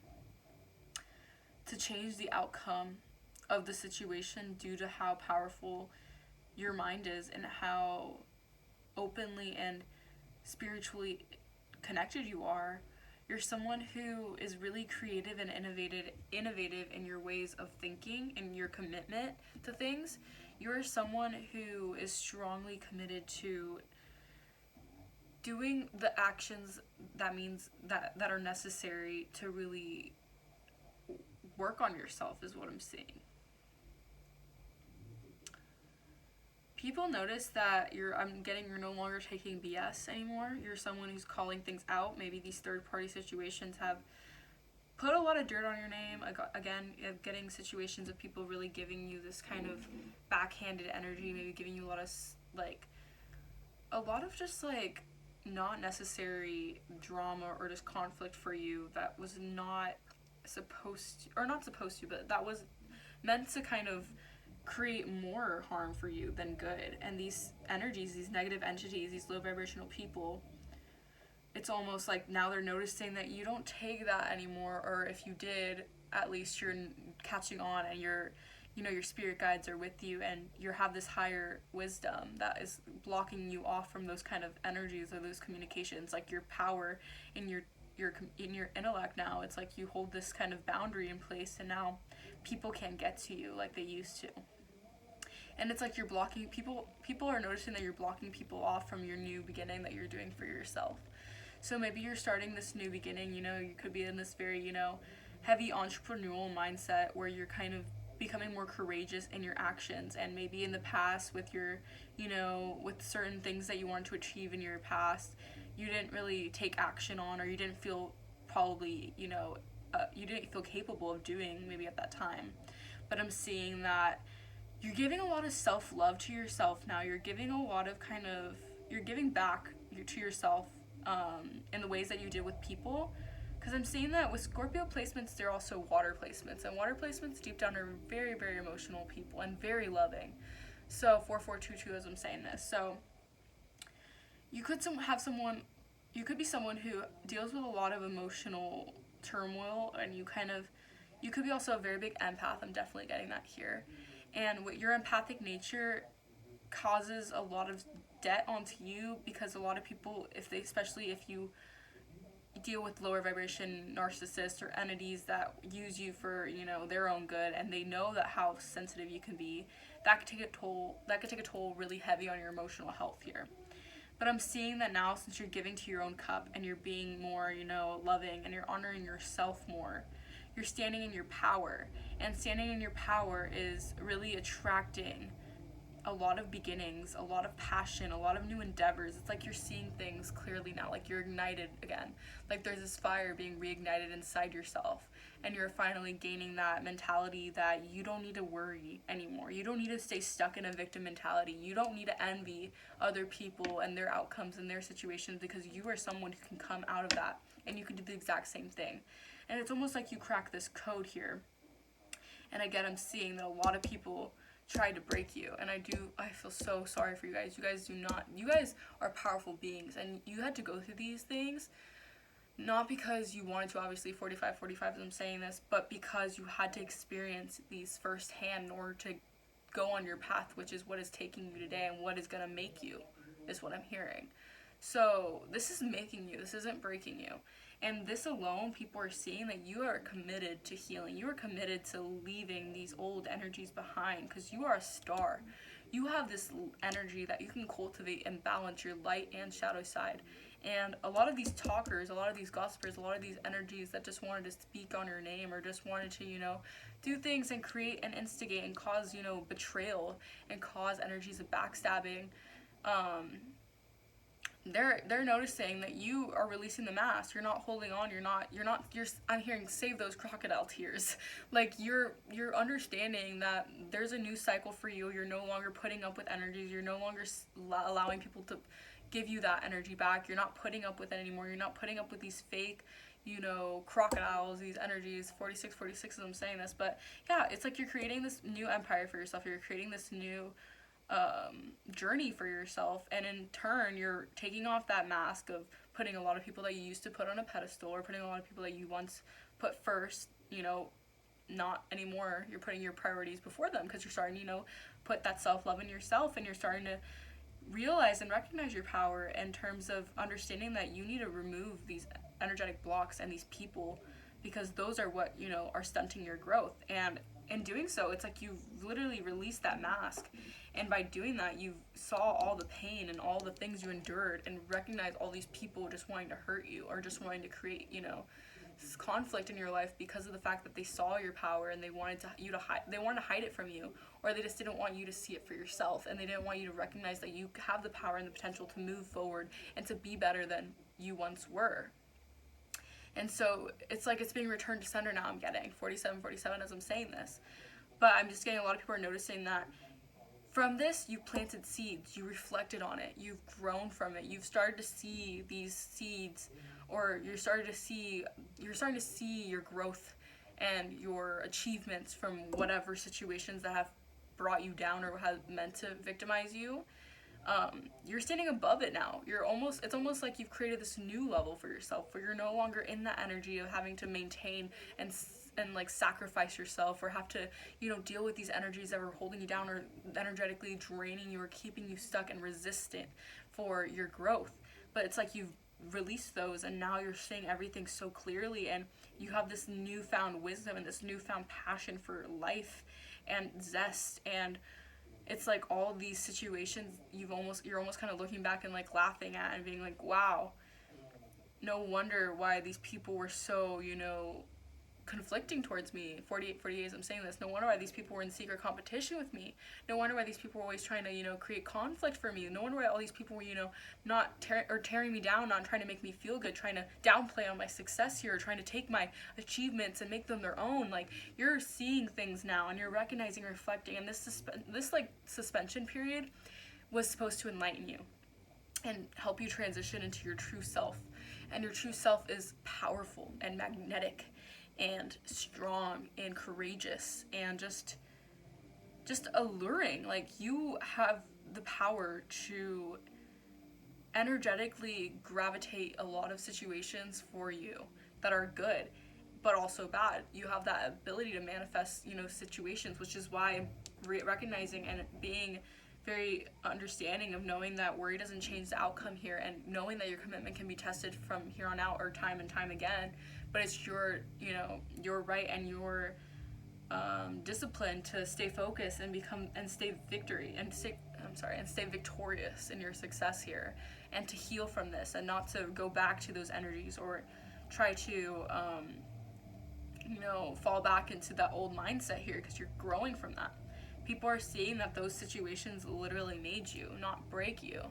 to change the outcome of the situation due to how powerful your mind is and how openly and spiritually connected you are. You're someone who is really creative and innovative in your ways of thinking and your commitment to things. You're someone who is strongly committed to doing the actions that are necessary to really work on yourself is what I'm seeing. People notice that you're no longer taking BS anymore. You're someone who's calling things out. Maybe these third-party situations have put a lot of dirt on your name. Again, getting situations of people really giving you this kind of backhanded energy, maybe giving you a lot of just not necessary drama or just conflict for you that was not supposed to, but that was meant to kind of create more harm for you than good. And these energies, these negative entities, these low vibrational people, it's almost like now they're noticing that you don't take that anymore, or if you did, at least you're catching on and your spirit guides are with you and you have this higher wisdom that is blocking you off from those kind of energies or those communications, like your power in your intellect now. It's like you hold this kind of boundary in place and now people can't get to you like they used to. And it's like you're blocking people are noticing that you're blocking people off from your new beginning that you're doing for yourself. So maybe you're starting this new beginning, you could be in this very, heavy entrepreneurial mindset where you're kind of becoming more courageous in your actions. And maybe in the past with your, with certain things that you wanted to achieve in your past, you didn't really take action on, or you didn't feel probably, you didn't feel capable of doing maybe at that time. But I'm seeing that you're giving a lot of self-love to yourself now. You're giving a lot of you're giving back to yourself in the ways that you did with people. Because I'm seeing that with Scorpio placements, they're also water placements. And water placements deep down are very, very emotional people and very loving. So 4422 as I'm saying this. So you could be someone who deals with a lot of emotional turmoil, and you could be also a very big empath. I'm definitely getting that here. And what your empathic nature causes a lot of debt onto you, because a lot of people, especially if you deal with lower vibration narcissists or entities that use you for, their own good, and they know that how sensitive you can be, that could take a toll really heavy on your emotional health here. But I'm seeing that now, since you're giving to your own cup and you're being more, loving, and you're honoring yourself more, you're standing in your power. And standing in your power is really attracting a lot of beginnings, a lot of passion, a lot of new endeavors. It's like you're seeing things clearly now, like you're ignited again. Like there's this fire being reignited inside yourself, and you're finally gaining that mentality that you don't need to worry anymore. You don't need to stay stuck in a victim mentality. You don't need to envy other people and their outcomes and their situations, because you are someone who can come out of that and you can do the exact same thing. And it's almost like you crack this code here. And again, I'm seeing that a lot of people tried to break you, and I feel so sorry for you guys. You guys are powerful beings, and you had to go through these things not because you wanted to, obviously 45 as I'm saying this, but because you had to experience these firsthand in order to go on your path, which is what is taking you today and what is going to make you, is what I'm hearing. So this is making you, this isn't breaking you. And this alone, people are seeing that you are committed to healing. You are committed to leaving these old energies behind, because you are a star. You have this energy that you can cultivate and balance your light and shadow side. And a lot of these talkers, a lot of these gossipers, a lot of these energies that just wanted to speak on your name, or just wanted to, do things and create and instigate and cause, betrayal and cause energies of backstabbing, they're noticing that you are releasing the mask. You're not holding on. I'm hearing save those crocodile tears. Like you're understanding that there's a new cycle for you. You're no longer putting up with energies. You're no longer allowing people to give you that energy back. You're not putting up with it anymore. You're not putting up with these fake, crocodiles, these energies. 46 as I'm saying this, but yeah, it's like you're creating this new empire for yourself. You're creating this new journey for yourself, and in turn you're taking off that mask of putting a lot of people that you used to put on a pedestal, or putting a lot of people that you once put first, not anymore. You're putting your priorities before them, because you're starting to put that self-love in yourself, and you're starting to realize and recognize your power in terms of understanding that you need to remove these energetic blocks and these people, because those are what are stunting your growth. And in doing so, it's like you've literally released that mask. And by doing that, you saw all the pain and all the things you endured, and recognized all these people just wanting to hurt you, or just wanting to create, this conflict in your life because of the fact that they saw your power and they wanted to hide it from you, or they just didn't want you to see it for yourself, and they didn't want you to recognize that you have the power and the potential to move forward and to be better than you once were. And so it's like it's being returned to sender now. I'm getting 47 as I'm saying this. But I'm just getting a lot of people are noticing that from this, you planted seeds, you reflected on it, you've grown from it, you've started to see these seeds, or you're starting to see your growth and your achievements from whatever situations that have brought you down or have meant to victimize you. You're standing above it now. It's almost like you've created this new level for yourself, where you're no longer in that energy of having to maintain and like sacrifice yourself, or have to deal with these energies that were holding you down, or energetically draining you, or keeping you stuck and resistant for your growth. But it's like you've released those, and now you're seeing everything so clearly, and you have this newfound wisdom and this newfound passion for life and zest. And it's like all these situations you're almost kind of looking back and like laughing at and being like, wow, no wonder why these people were so conflicting towards me. 48 as I'm saying this, no wonder why these people were in secret competition with me. No wonder why these people were always trying to create conflict for me. No wonder why all these people were not tearing me down, not trying to make me feel good, trying to downplay on my success here, trying to take my achievements and make them their own. Like, you're seeing things now, and you're recognizing, reflecting, and this suspension period was supposed to enlighten you and help you transition into your true self. And your true self is powerful and magnetic and strong and courageous and just alluring. Like, you have the power to energetically gravitate a lot of situations for you that are good but also bad. You have that ability to manifest situations, which is why recognizing and being very understanding of knowing that worry doesn't change the outcome here, and knowing that your commitment can be tested from here on out, or time and time again, but it's your right and your discipline to stay focused and stay victorious in your success here, and to heal from this, and not to go back to those energies, or try to fall back into that old mindset here, because you're growing from that. People are seeing that those situations literally made you, not break you.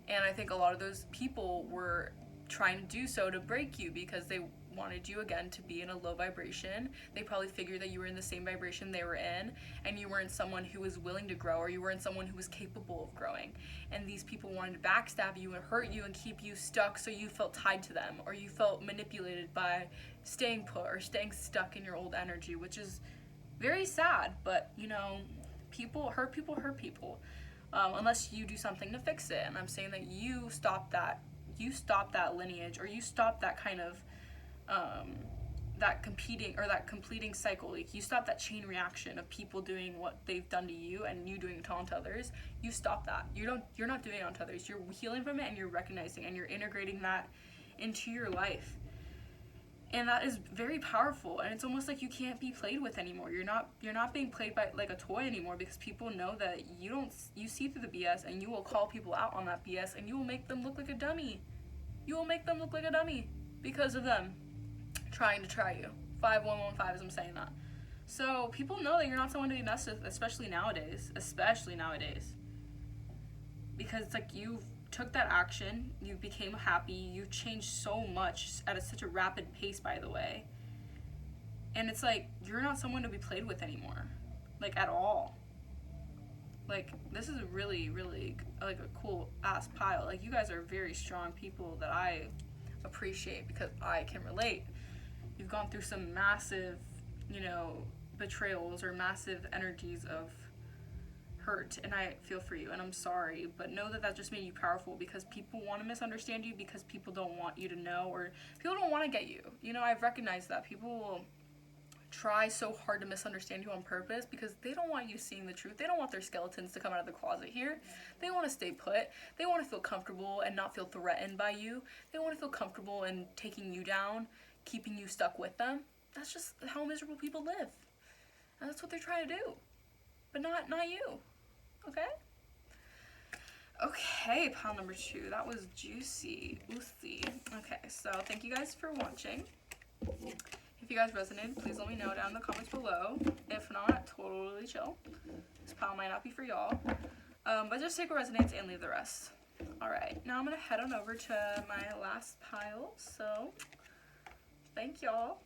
And I think a lot of those people were trying to do so to break you because they wanted you again to be in a low vibration. They probably figured that you were in the same vibration they were in, and you weren't someone who was willing to grow, or you weren't someone who was capable of growing. And these people wanted to backstab you and hurt you and keep you stuck, so you felt tied to them, or you felt manipulated by staying put or staying stuck in your old energy, which is very sad. But people hurt people, unless you do something to fix it. And I'm saying that you stop that lineage, or you stop that kind of that completing cycle. Like, you stop that chain reaction of people doing what they've done to you and you doing it onto others. You stop that. You're not doing it onto others. You're healing from it, and you're recognizing and you're integrating that into your life. And that is very powerful, and it's almost like you can't be played with anymore. You're not being played by like a toy anymore, because people know that you see through the BS, and you will call people out on that BS, and you will make them look like a dummy. You will make them look like a dummy because of them trying to try you. 5115 as I'm saying that. So people know that you're not someone to be messed with, especially nowadays. Because it's like you took that action, you became happy, you changed so much at such a rapid pace, by the way. And it's like, you're not someone to be played with anymore. Like, at all. Like, this is a really, really, like, a cool ass pile. Like, you guys are very strong people that I appreciate, because I can relate. You've gone through some massive, betrayals or massive energies of hurt, and I feel for you, and I'm sorry, but know that just made you powerful, because people want to misunderstand you, because people don't want you to know, or people don't want to get you. I've recognized that people will try so hard to misunderstand you on purpose, because they don't want you seeing the truth. They don't want their skeletons to come out of the closet here. They want to stay put. They want to feel comfortable and not feel threatened by you. They want to feel comfortable in taking you down, keeping you stuck with them. That's just how miserable people live, and that's what they're trying to do, but not you. Okay, pile number 2. That was juicy. Okay, so thank you guys for watching. If you guys resonated, please let me know down in the comments below. If not, totally chill. This pile might not be for y'all. But just take what resonates and leave the rest. Alright, now I'm going to head on over to my last pile. So, thank y'all.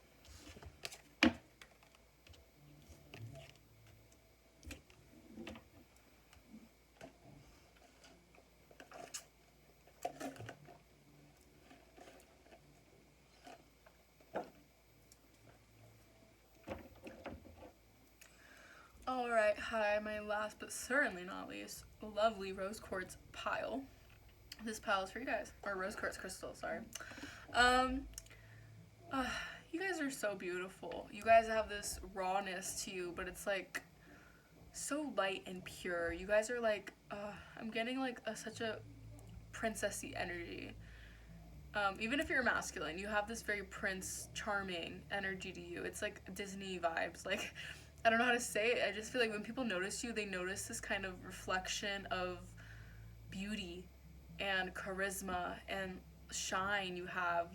Alright, hi, my last but certainly not least, lovely rose quartz pile. This pile is for you guys, or rose quartz crystal, sorry. You guys are so beautiful. You guys have this rawness to you, but it's like so light and pure. You guys are like, I'm getting like such a princessy energy. Even if you're masculine, you have this very prince charming energy to you. It's like Disney vibes. Like, I don't know how to say it. I just feel like when people notice you, they notice this kind of reflection of beauty and charisma and shine you have.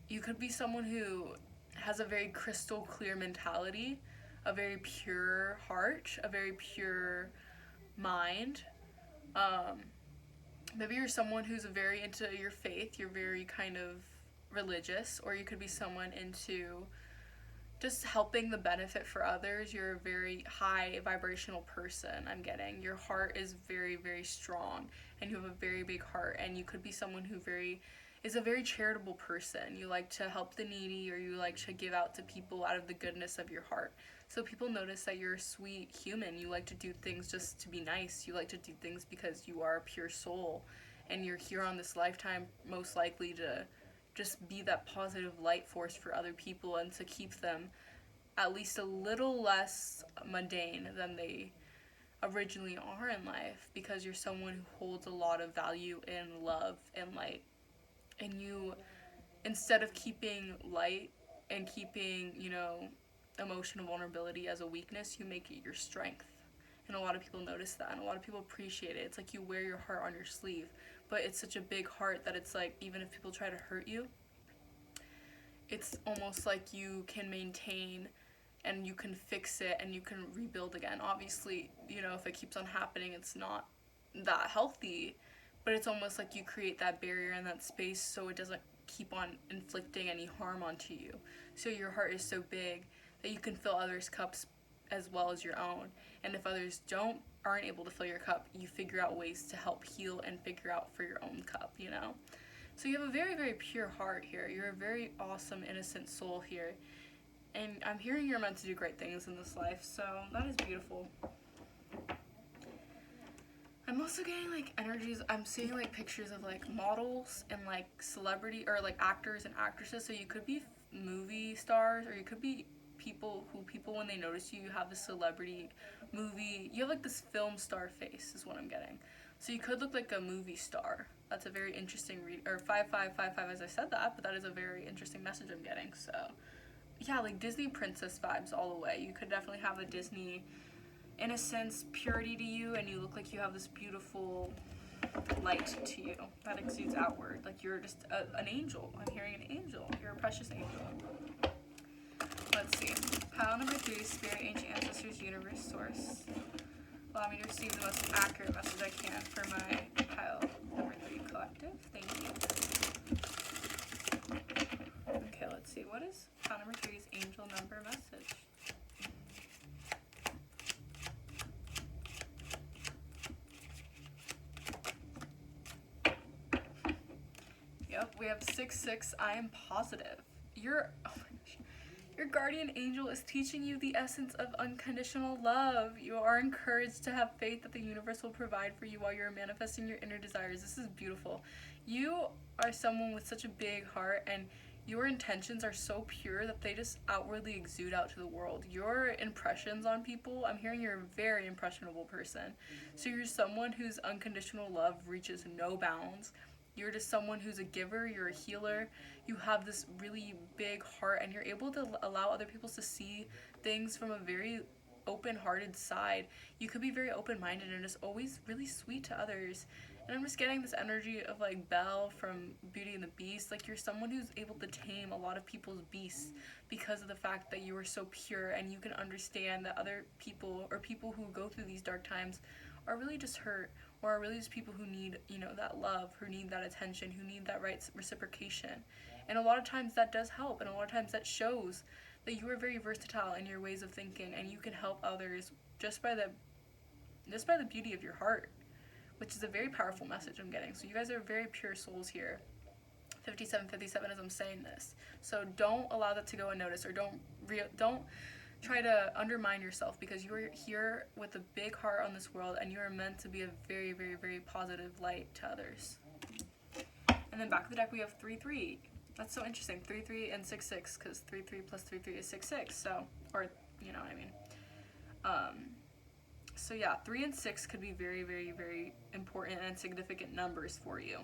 You could be someone who has a very crystal clear mentality, a very pure heart, a very pure mind. Maybe you're someone who's very into your faith, you're very kind of religious, or you could be someone into just helping the benefit for others. You're a very high vibrational person, I'm getting. Your heart is very, very strong, and you have a very big heart, and you could be someone who is a very charitable person. You like to help the needy, or you like to give out to people out of the goodness of your heart. So people notice that you're a sweet human. You like to do things just to be nice. You like to do things because you are a pure soul, and you're here on this lifetime most likely to just be that positive light force for other people, and to keep them at least a little less mundane than they originally are in life, because you're someone who holds a lot of value in love and light. And you, instead of keeping light and keeping, emotional vulnerability as a weakness, you make it your strength. And a lot of people notice that, and a lot of people appreciate it. It's like you wear your heart on your sleeve, but it's such a big heart that it's like, even if people try to hurt you, it's almost like you can maintain and you can fix it and you can rebuild again. Obviously, if it keeps on happening, it's not that healthy, but it's almost like you create that barrier and that space so it doesn't keep on inflicting any harm onto you. So your heart is so big that you can fill others' cups as well as your own. And if others aren't able to fill your cup, you figure out ways to help heal and figure out for your own cup, So you have a very, very pure heart here. You're a very awesome, innocent soul here. And I'm hearing you're meant to do great things in this life, so that is beautiful. I'm also getting energies. I'm seeing pictures of models and celebrity or actors and actresses. So you could be movie stars, or you could be people when they notice you have this celebrity movie. You have this film star face is what I'm getting. So you could look like a movie star. That's a very interesting read, or 5555 as I said that, but that is a very interesting message I'm getting. So yeah, Disney princess vibes all the way. You could definitely have a Disney innocence, purity to you, and you look like you have this beautiful light to you that exudes outward. You're just an angel. I'm hearing an angel. You're a precious angel. Let's see. Pile number 3, Spirit, Ancient Ancestors, Universe, Source. Allow me to receive the most accurate message I can for my pile number 3 collective. Thank you. Okay, let's see. What is pile number 3's angel number message? Yep, we have 6-6. I am positive. Your guardian angel is teaching you the essence of unconditional love. You are encouraged to have faith that the universe will provide for you while you're manifesting your inner desires. This is beautiful. You are someone with such a big heart, and your intentions are so pure that they just outwardly exude out to the world. Your impressions on people, I'm hearing you're a very impressionable person. So you're someone whose unconditional love reaches no bounds. You're just someone who's a giver, you're a healer, you have this really big heart, and you're able to allow other people to see things from a very open-hearted side. You could be very open-minded and just always really sweet to others. And I'm just getting this energy of Belle from Beauty and the Beast. You're someone who's able to tame a lot of people's beasts because of the fact that you are so pure, and you can understand that other people, or people who go through these dark times, are really just hurt, or are really just people who need, that love, who need that attention, who need that right reciprocation. And a lot of times that does help, and a lot of times that shows that you are very versatile in your ways of thinking, and you can help others just by the beauty of your heart, which is a very powerful message I'm getting. So you guys are very pure souls here. 5757 as I'm saying this. So don't allow that to go unnoticed, or don't try to undermine yourself, because you are here with a big heart on this world, and you are meant to be a very, very, very positive light to others. And then back of the deck we have 3-3. That's so interesting. 3-3 and 6-6, because 3-3 plus 3-3 is 6-6. So, or you know what I mean. So yeah, 3 and 6 could be very, very, very important and significant numbers for you.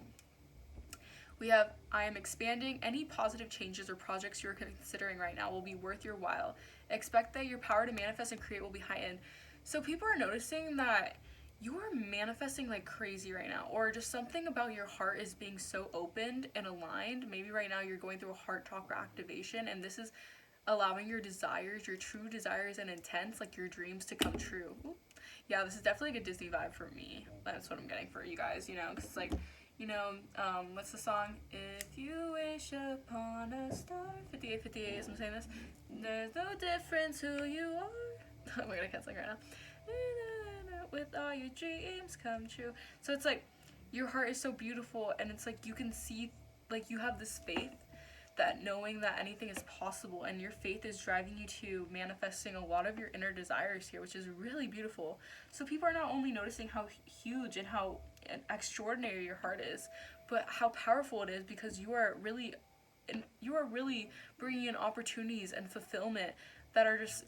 We have, I am expanding. Any positive changes or projects you're considering right now will be worth your while. Expect that your power to manifest and create will be heightened. So people are noticing that you are manifesting like crazy right now, or just something about your heart is being so opened and aligned. Maybe right now you're going through a heart chakra activation, and this is allowing your desires, your true desires and intents, like your dreams, to come true. Yeah, this is definitely like a Disney vibe for me. That's what I'm getting for you guys, because it's like, what's the song? If you wish upon a star, 5858 as I'm saying this, there's no difference who you are. Oh my god, I can't sing right now. With all your dreams come true. So it's like, your heart is so beautiful, and it's like you can see, like you have this faith that knowing that anything is possible, and your faith is driving you to manifesting a lot of your inner desires here, which is really beautiful. So people are not only noticing how huge and how extraordinary your heart is, but how powerful it is, because you are really bringing in opportunities and fulfillment that are just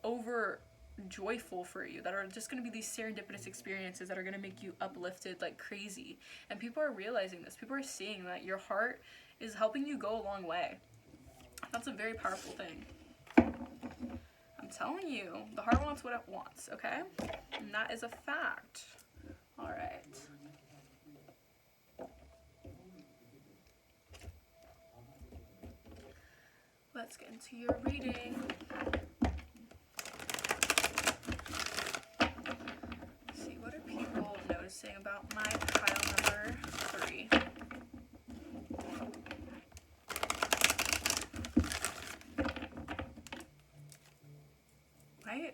over joyful for you, that are just going to be these serendipitous experiences that are going to make you uplifted like crazy. And people are realizing this. People are seeing that your heart is helping you go a long way. That's a very powerful thing. I'm telling you, the heart wants what it wants, okay? And that is a fact. All right. let's get into your reading. Let's see, what are people noticing about my pile number 3? My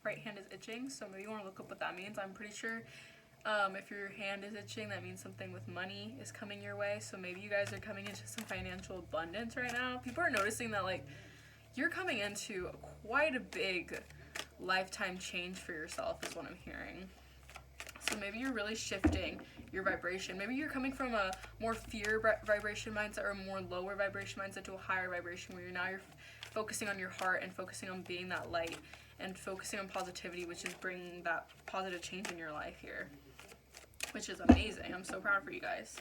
right hand is itching, so maybe you want to look up what that means. I'm pretty sure if your hand is itching, that means something with money is coming your way. So maybe you guys are coming into some financial abundance right now. People are noticing that, like, you're coming into quite a big lifetime change for yourself is what I'm hearing. So maybe you're really shifting your vibration. Maybe you're coming from a more fear vibration mindset or a more lower vibration mindset to a higher vibration where you're focusing on your heart and focusing on being that light and focusing on positivity, which is bringing that positive change in your life here, which is amazing. I'm so proud for you guys.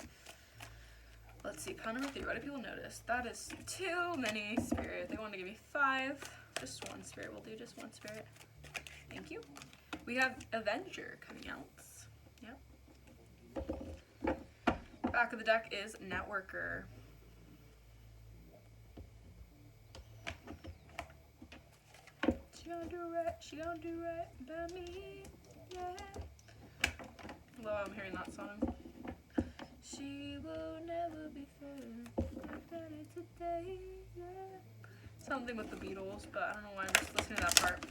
Let's see, pile number 3. What do people notice? That is too many, Spirit. They want to give me 5. Just one, Spirit will do. Just one, Spirit. Thank you. We have Avenger coming out. Yep. Back of the deck is Networker. She gonna do right by me, yeah. Love, I'm hearing that song. She will never be fair, like that is today, yeah. Something with the Beatles, but I don't know why I'm just listening to that part.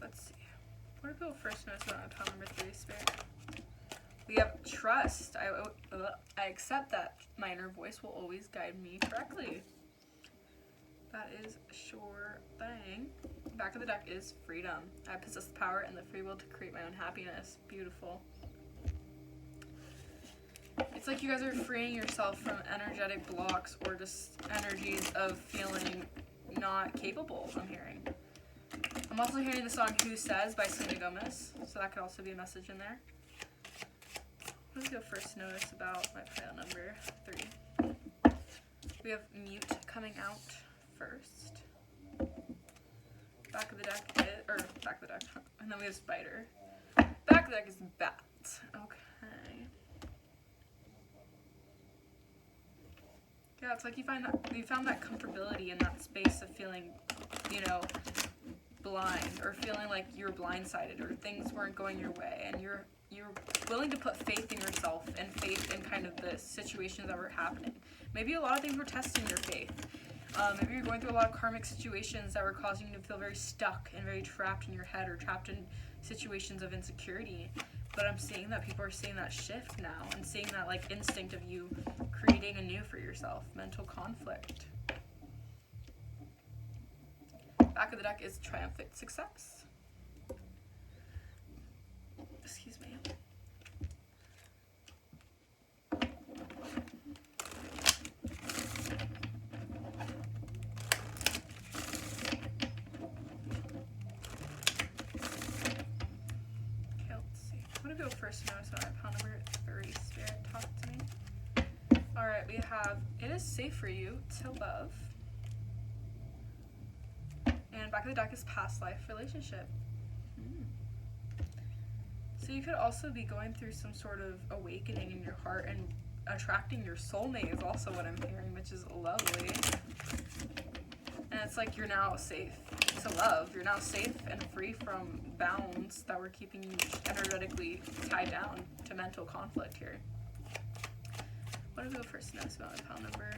Let's see. What do people first notice about pile number 3, Spirit? We have trust. I accept that my inner voice will always guide me correctly. That is sure thing. Back of the deck is freedom. I possess the power and the free will to create my own happiness. Beautiful. It's like you guys are freeing yourself from energetic blocks or just energies of feeling not capable, I'm hearing. I'm also hearing the song Who Says by Selena Gomez, so that could also be a message in there. Let's go first notice about my pile number 3. We have Mute coming out first. Back of the deck is, back of the deck, and then we have Spider. Back of the deck is Bat. Okay. Yeah, it's like you found that comfortability in that space of feeling, blind, or feeling like you were blindsided, or things weren't going your way, and you're willing to put faith in yourself and faith in kind of the situations that were happening. Maybe a lot of things were testing your faith. Maybe you're going through a lot of karmic situations that were causing you to feel very stuck and very trapped in your head or trapped in situations of insecurity. But I'm seeing that people are seeing that shift now and seeing that like instinct of you creating anew for yourself. Mental conflict. Back of the deck is triumphant success. Excuse me. Go first notice on our pile number 3, Spirit, talk to me. Alright, we have it is safe for you to love. And back of the deck is past life relationship. So you could also be going through some sort of awakening in your heart, and attracting your soulmate is also what I'm hearing, which is lovely. And it's like you're now safe to love. You're now safe and free from bounds that were keeping you energetically tied down to mental conflict here. What do we go first notice about my pile number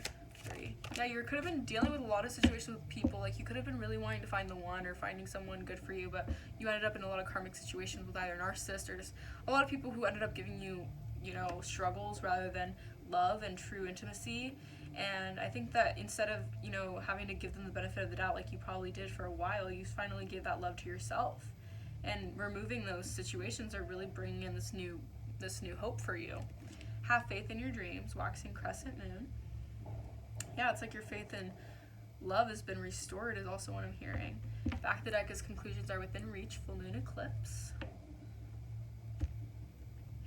3? Yeah, you could have been dealing with a lot of situations with people. Like you could have been really wanting to find the one or finding someone good for you, but you ended up in a lot of karmic situations with either narcissists or just a lot of people who ended up giving you, struggles rather than love and true intimacy. And I think that instead of, having to give them the benefit of the doubt like you probably did for a while, you finally gave that love to yourself. And removing those situations are really bringing in this new hope for you. Have faith in your dreams, waxing crescent moon. Yeah, it's like your faith in love has been restored is also what I'm hearing. Back of the deck is conclusions are within reach, full moon eclipse.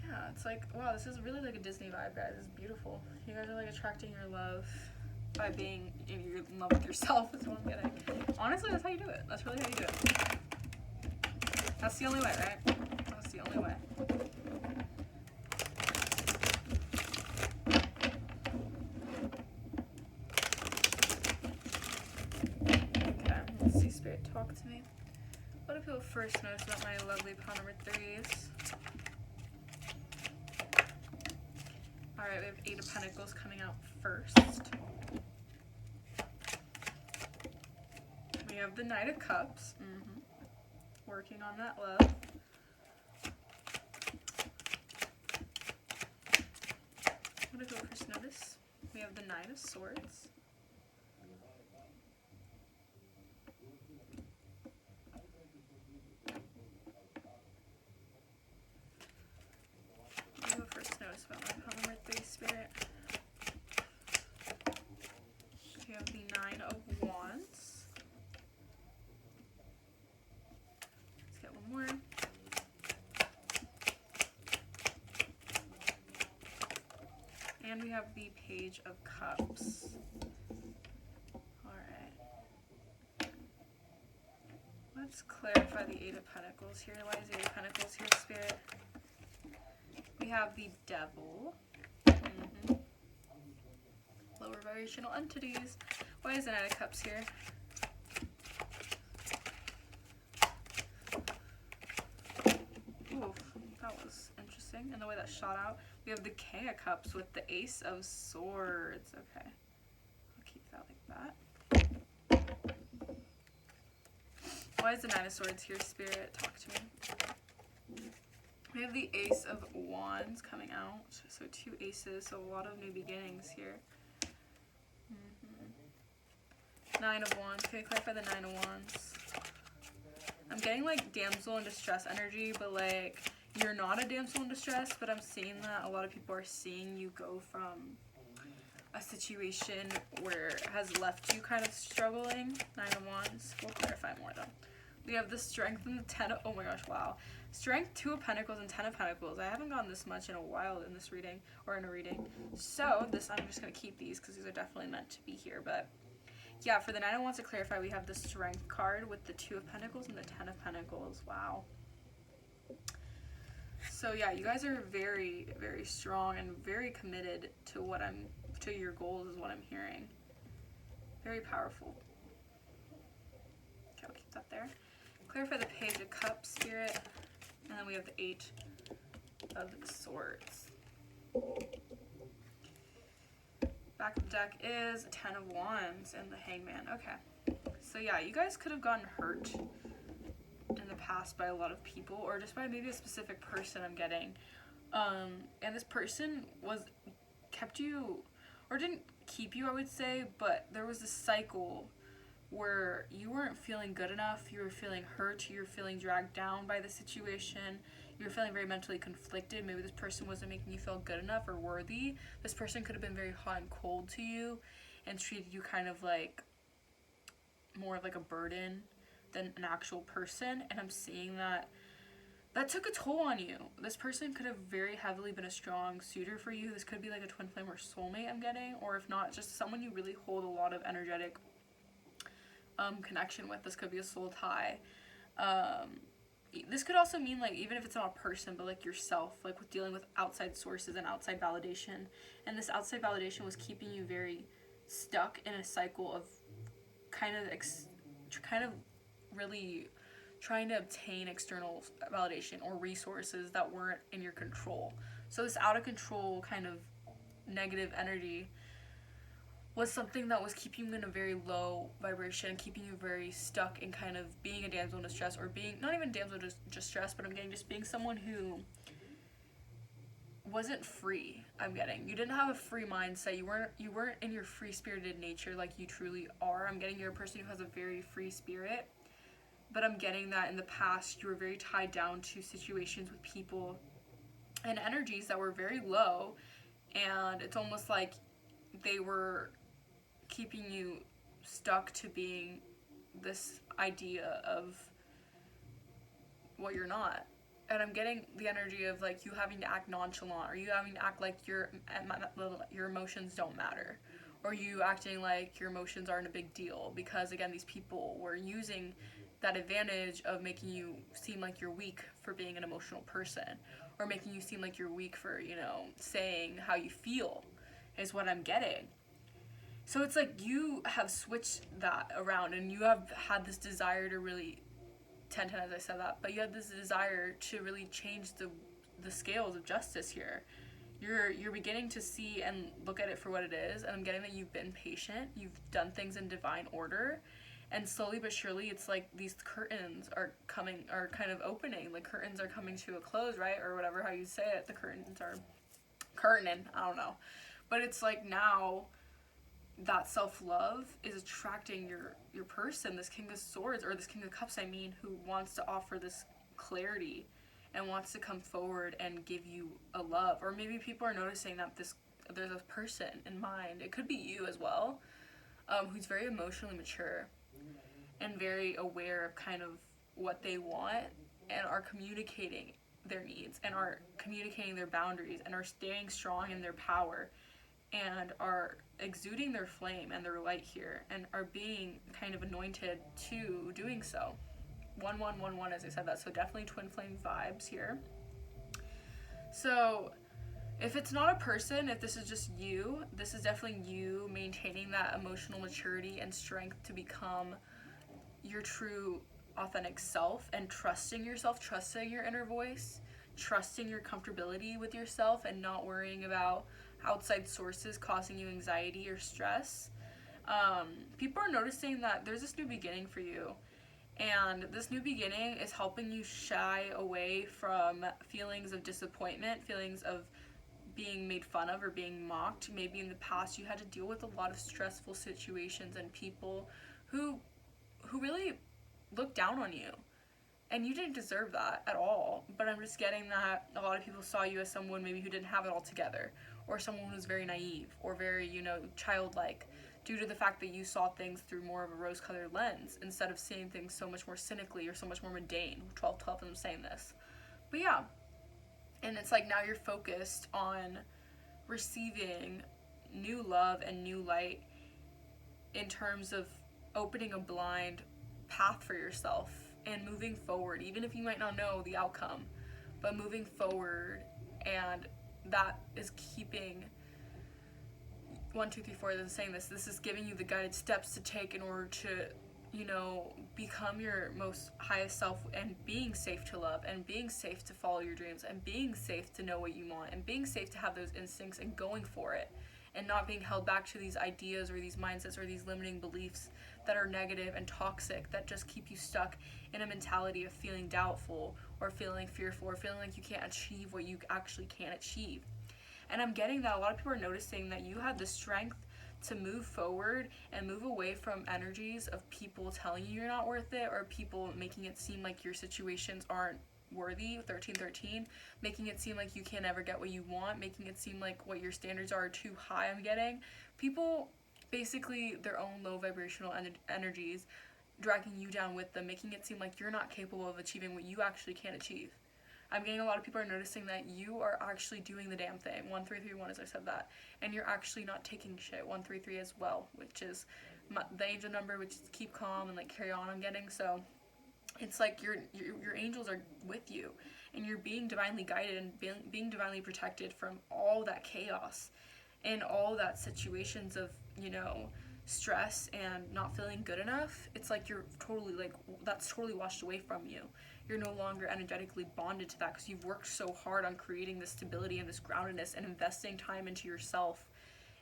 Yeah, it's like, wow, this is really like a Disney vibe, guys. It's beautiful. You guys are like attracting your love by being in love with yourself is what I'm getting. Honestly, that's how you do it. That's really how you do it. That's the only way, right? That's the only way. Okay, let's see, Spirit, talk to me. What do people first notice about my lovely pile number 3s? Alright, we have 8 of Pentacles coming out first. We have the Knight of Cups. Working on that love. What do people first notice? We have the Nine of Swords. What do people first notice about my pile number 3, Spirit? We have the Nine of Wands. Let's get one more. And we have the Page of Cups. Alright. Let's clarify the Eight of Pentacles here. Why is the Eight of Pentacles here, Spirit? We have the Devil. Lower vibrational entities. Why is the Knight of Cups here? Ooh, that was interesting. And the way that shot out. We have the King of Cups with the Ace of Swords. Okay. I'll keep that like that. Why is the Nine of Swords here, Spirit? Talk to me. We have the Ace of Wands coming out. So 2 aces, so a lot of new beginnings here. Nine of Wands. Can you clarify the Nine of Wands? I'm getting like damsel in distress energy, but like you're not a damsel in distress, but I'm seeing that a lot of people are seeing you go from a situation where it has left you kind of struggling. Nine of Wands. We'll clarify more though. We have the Strength and the Ten of, oh my gosh, wow. Strength, 2 of Pentacles, and 10 of Pentacles. I haven't gotten this much in a while in this reading, or in a reading. So, this, I'm just going to keep these because these are definitely meant to be here. But, yeah, for the Nine of Wands to clarify, we have the Strength card with the 2 of Pentacles and the 10 of Pentacles. Wow. So, yeah, you guys are very, very strong and very committed to to your goals is what I'm hearing. Very powerful. Okay, I'll keep that there. Clarify the Page of Cups, Spirit. And then we have the 8 of Swords. Back of the deck is 10 of Wands and the Hangman. Okay. So yeah, you guys could have gotten hurt in the past by a lot of people, or just by maybe a specific person I'm getting. And this person kept you, or didn't keep you, I would say, but there was this cycle where you weren't feeling good enough, you were feeling hurt, you were feeling dragged down by the situation, you were feeling very mentally conflicted. Maybe this person wasn't making you feel good enough or worthy. This person could have been very hot and cold to you and treated you kind of like more of like a burden than an actual person. And I'm seeing that took a toll on you. This person could have very heavily been a strong suitor for you. This could be like a twin flame or soulmate I'm getting, or if not, just someone you really hold a lot of energetic connection with. This could be a soul tie. This could also mean like, even if it's not a person, but like yourself, like with dealing with outside sources and outside validation. And this outside validation was keeping you very stuck in a cycle of kind of really trying to obtain external validation or resources that weren't in your control. So this out of control kind of negative energy was something that was keeping you in a very low vibration, keeping you very stuck in kind of being a damsel in distress, or being, not even damsel in distress, but I'm getting just being someone who wasn't free. I'm getting, you didn't have a free mindset. You weren't in your free spirited nature like you truly are. I'm getting, you're a person who has a very free spirit, but I'm getting that in the past you were very tied down to situations with people and energies that were very low, and it's almost like they were keeping you stuck to being this idea of what you're not. And I'm getting the energy of like you having to act nonchalant, or you having to act like your emotions don't matter, or you acting like your emotions aren't a big deal, because again, these people were using that advantage of making you seem like you're weak for being an emotional person, or making you seem like you're weak for, saying how you feel, is what I'm getting. So it's like you have switched that around, and you have had this desire to really, 10 as I said that, but you had this desire to really change the scales of justice here. You're beginning to see and look at it for what it is, and I'm getting that you've been patient, you've done things in divine order, and slowly but surely it's like these curtains are kind of opening. The curtains are coming to a close, right? Or whatever, how you say it. The curtains are curtaining, I don't know. But it's like now that self-love is attracting your person, this King of Swords, or this King of Cups, who wants to offer this clarity and wants to come forward and give you a love. Or maybe people are noticing that there's a person in mind, it could be you as well, who's very emotionally mature and very aware of kind of what they want, and are communicating their needs, and are communicating their boundaries, and are staying strong in their power, and are exuding their flame and their light here, and are being kind of anointed to doing so. 1111, as I said that, so definitely twin flame vibes here. So if it's not a person, if this is just you, this is definitely you maintaining that emotional maturity and strength to become your true authentic self, and trusting yourself, trusting your inner voice, trusting your comfortability with yourself, and not worrying about outside sources causing you anxiety or stress. People are noticing that there's this new beginning for you, and this new beginning is helping you shy away from feelings of disappointment, feelings of being made fun of or being mocked. Maybe in the past you had to deal with a lot of stressful situations and people who really looked down on you, and you didn't deserve that at all. But I'm just getting that a lot of people saw you as someone maybe who didn't have it all together, or someone who was very naive, or very, childlike, due to the fact that you saw things through more of a rose-colored lens instead of seeing things so much more cynically or so much more mundane. 12 and I'm saying this. But yeah, and it's like now you're focused on receiving new love and new light in terms of opening a blind path for yourself and moving forward, even if you might not know the outcome, but moving forward. And that is keeping 1, 2, 3, 4 is saying this is giving you the guided steps to take in order to become your most highest self, and being safe to love, and being safe to follow your dreams, and being safe to know what you want, and being safe to have those instincts and going for it, and not being held back to these ideas or these mindsets or these limiting beliefs that are negative and toxic, that just keep you stuck in a mentality of feeling doubtful, or feeling fearful, or feeling like you can't achieve what you actually can achieve. And I'm getting that a lot of people are noticing that you have the strength to move forward and move away from energies of people telling you you're not worth it, or people making it seem like your situations aren't worthy, 1313, making it seem like you can't ever get what you want, making it seem like what your standards are too high. I'm getting people, basically their own low vibrational energies, dragging you down with them, making it seem like you're not capable of achieving what you actually can achieve. I'm getting a lot of people are noticing that you are actually doing the damn thing. 1331, as I said that. And you're actually not taking shit. 133 as well, which is the angel number, which is keep calm and carry on. I'm getting. So it's like your angels are with you, and you're being divinely guided and being divinely protected from all that chaos and all that situations of stress and not feeling good enough. It's like you're totally that's totally washed away from you. You're no longer energetically bonded to that, because you've worked so hard on creating this stability and this groundedness and investing time into yourself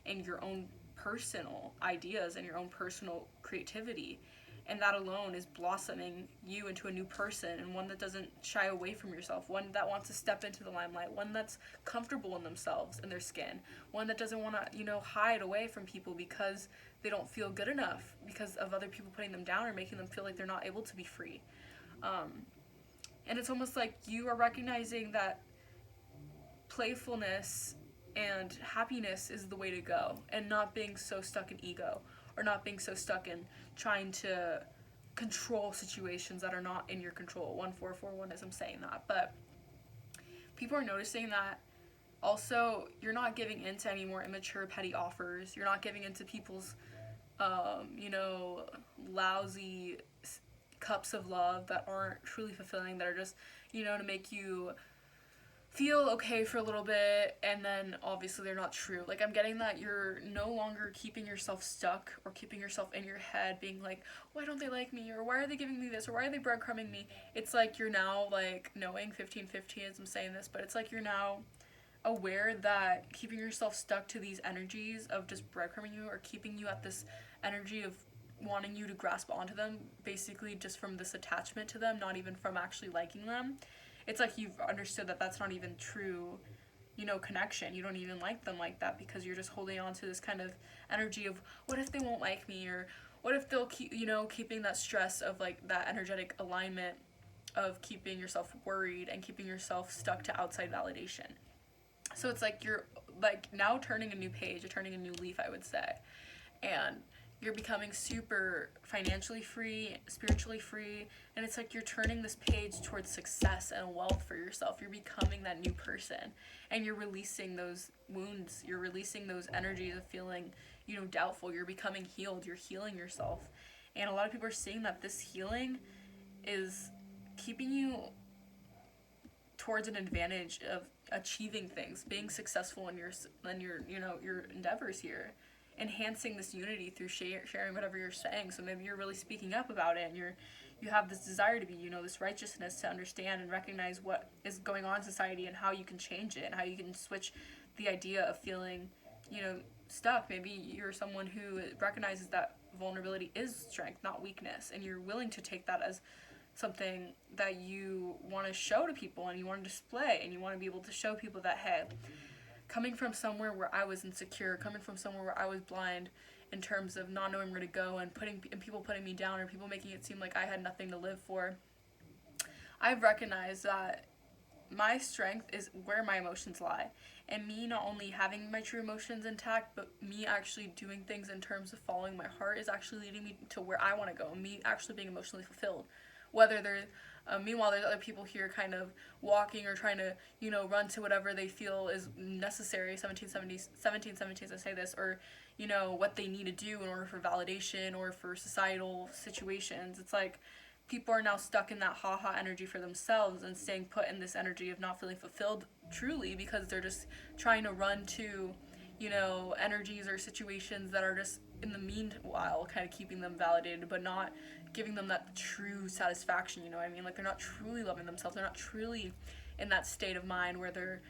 and your own personal ideas and your own personal creativity. And that alone is blossoming you into a new person, and one that doesn't shy away from yourself, one that wants to step into the limelight, one that's comfortable in themselves and their skin, one that doesn't want to hide away from people because they don't feel good enough because of other people putting them down or making them feel like they're not able to be free. And it's almost like you are recognizing that playfulness and happiness is the way to go, and not being so stuck in ego, or not being so stuck in trying to control situations that are not in your control. 1441 as I'm saying that. But people are noticing that also you're not giving in to any more immature petty offers. You're not giving in to people's lousy cups of love that aren't truly fulfilling, that are just, to make you feel okay for a little bit, and then obviously they're not true. Like, I'm getting that you're no longer keeping yourself stuck or keeping yourself in your head being like, why don't they like me, or why are they giving me this, or why are they breadcrumbing me. It's like you're now, like, knowing 15 as I'm saying this, but it's like you're now aware that keeping yourself stuck to these energies of just breadcrumbing you, or keeping you at this energy of wanting you to grasp onto them, basically just from this attachment to them, not even from actually liking them. It's like you've understood that that's not even true, connection. You don't even like them like that, because you're just holding on to this kind of energy of, what if they won't like me, or what if they'll keep, keeping that stress of, like, that energetic alignment of keeping yourself worried and keeping yourself stuck to outside validation. So it's like you're, like, now turning a new page, or turning a new leaf, I would say. And you're becoming super financially free, spiritually free, and it's like you're turning this page towards success and wealth for yourself. You're becoming that new person, and you're releasing those wounds. You're releasing those energies of feeling, doubtful. You're becoming healed. You're healing yourself. And a lot of people are seeing that this healing is keeping you towards an advantage of achieving things, being successful in your your endeavors here, enhancing this unity through sharing whatever you're saying. So maybe you're really speaking up about it, and you have this desire to be, this righteousness to understand and recognize what is going on in society and how you can change it, and how you can switch the idea of feeling, stuck. Maybe you're someone who recognizes that vulnerability is strength, not weakness, and you're willing to take that as something that you want to show to people, and you want to display, and you want to be able to show people that, hey, coming from somewhere where I was insecure, coming from somewhere where I was blind in terms of not knowing where to go, and people putting me down, or people making it seem like I had nothing to live for, I've recognized that my strength is where my emotions lie. And me not only having my true emotions intact, but me actually doing things in terms of following my heart is actually leading me to where I want to go, and me actually being emotionally fulfilled. Whether there's, meanwhile, there's other people here kind of walking or trying to, run to whatever they feel is necessary, 1770s, I say this, or, what they need to do in order for validation or for societal situations. It's like people are now stuck in that ha-ha energy for themselves, and staying put in this energy of not feeling fulfilled truly, because they're just trying to run to, energies or situations that are just in the meanwhile kind of keeping them validated, but not giving them that true satisfaction. I mean? Like, they're not truly loving themselves. They're not truly in that state of mind where they're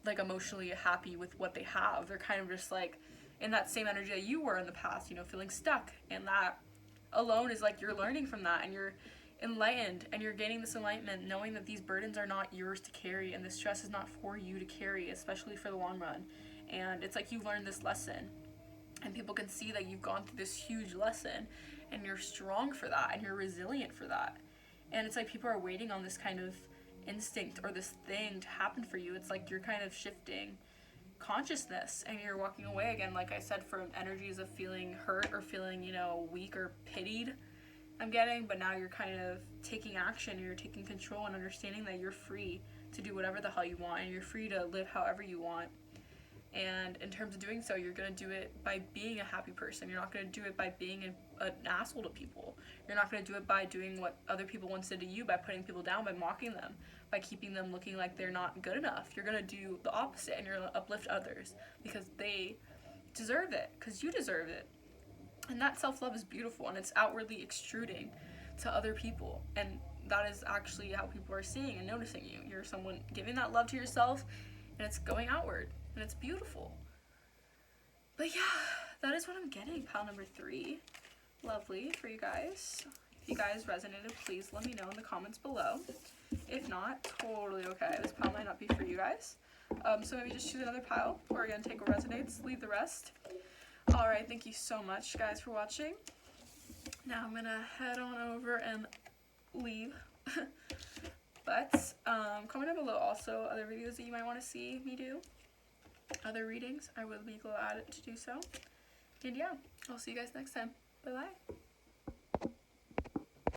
like emotionally happy with what they have. They're kind of just like in that same energy that you were in the past, feeling stuck. And that alone is like you're learning from that, and you're enlightened, and you're gaining this enlightenment, knowing that these burdens are not yours to carry, and this stress is not for you to carry, especially for the long run. And it's like you've learned this lesson, and people can see that you've gone through this huge lesson, and you're strong for that, and you're resilient for that. And it's like people are waiting on this kind of instinct or this thing to happen for you. It's like you're kind of shifting consciousness, and you're walking away again, like I said, from energies of feeling hurt or feeling, weak or pitied, I'm getting. But now you're kind of taking action, you're taking control, and understanding that you're free to do whatever the hell you want, and you're free to live however you want. And in terms of doing so, you're going to do it by being a happy person. You're not going to do it by being an asshole to people. You're not going to do it by doing what other people once did to you, by putting people down, by mocking them, by keeping them looking like they're not good enough. You're going to do the opposite, and you're going to uplift others because they deserve it, because you deserve it. And that self-love is beautiful, and it's outwardly extruding to other people. And that is actually how people are seeing and noticing you. You're someone giving that love to yourself, and it's going outward. And it's beautiful. But yeah, that is what I'm getting, pile number 3. Lovely for you guys. If you guys resonated, please let me know in the comments below. If not, totally okay. This pile might not be for you guys. So maybe just choose another pile, or again, take what resonates, leave the rest. Alright, thank you so much, guys, for watching. Now I'm gonna head on over and leave. But comment down below also other videos that you might want to see me do. Other readings, I would be glad to do so. And yeah, I'll see you guys next time. Bye bye.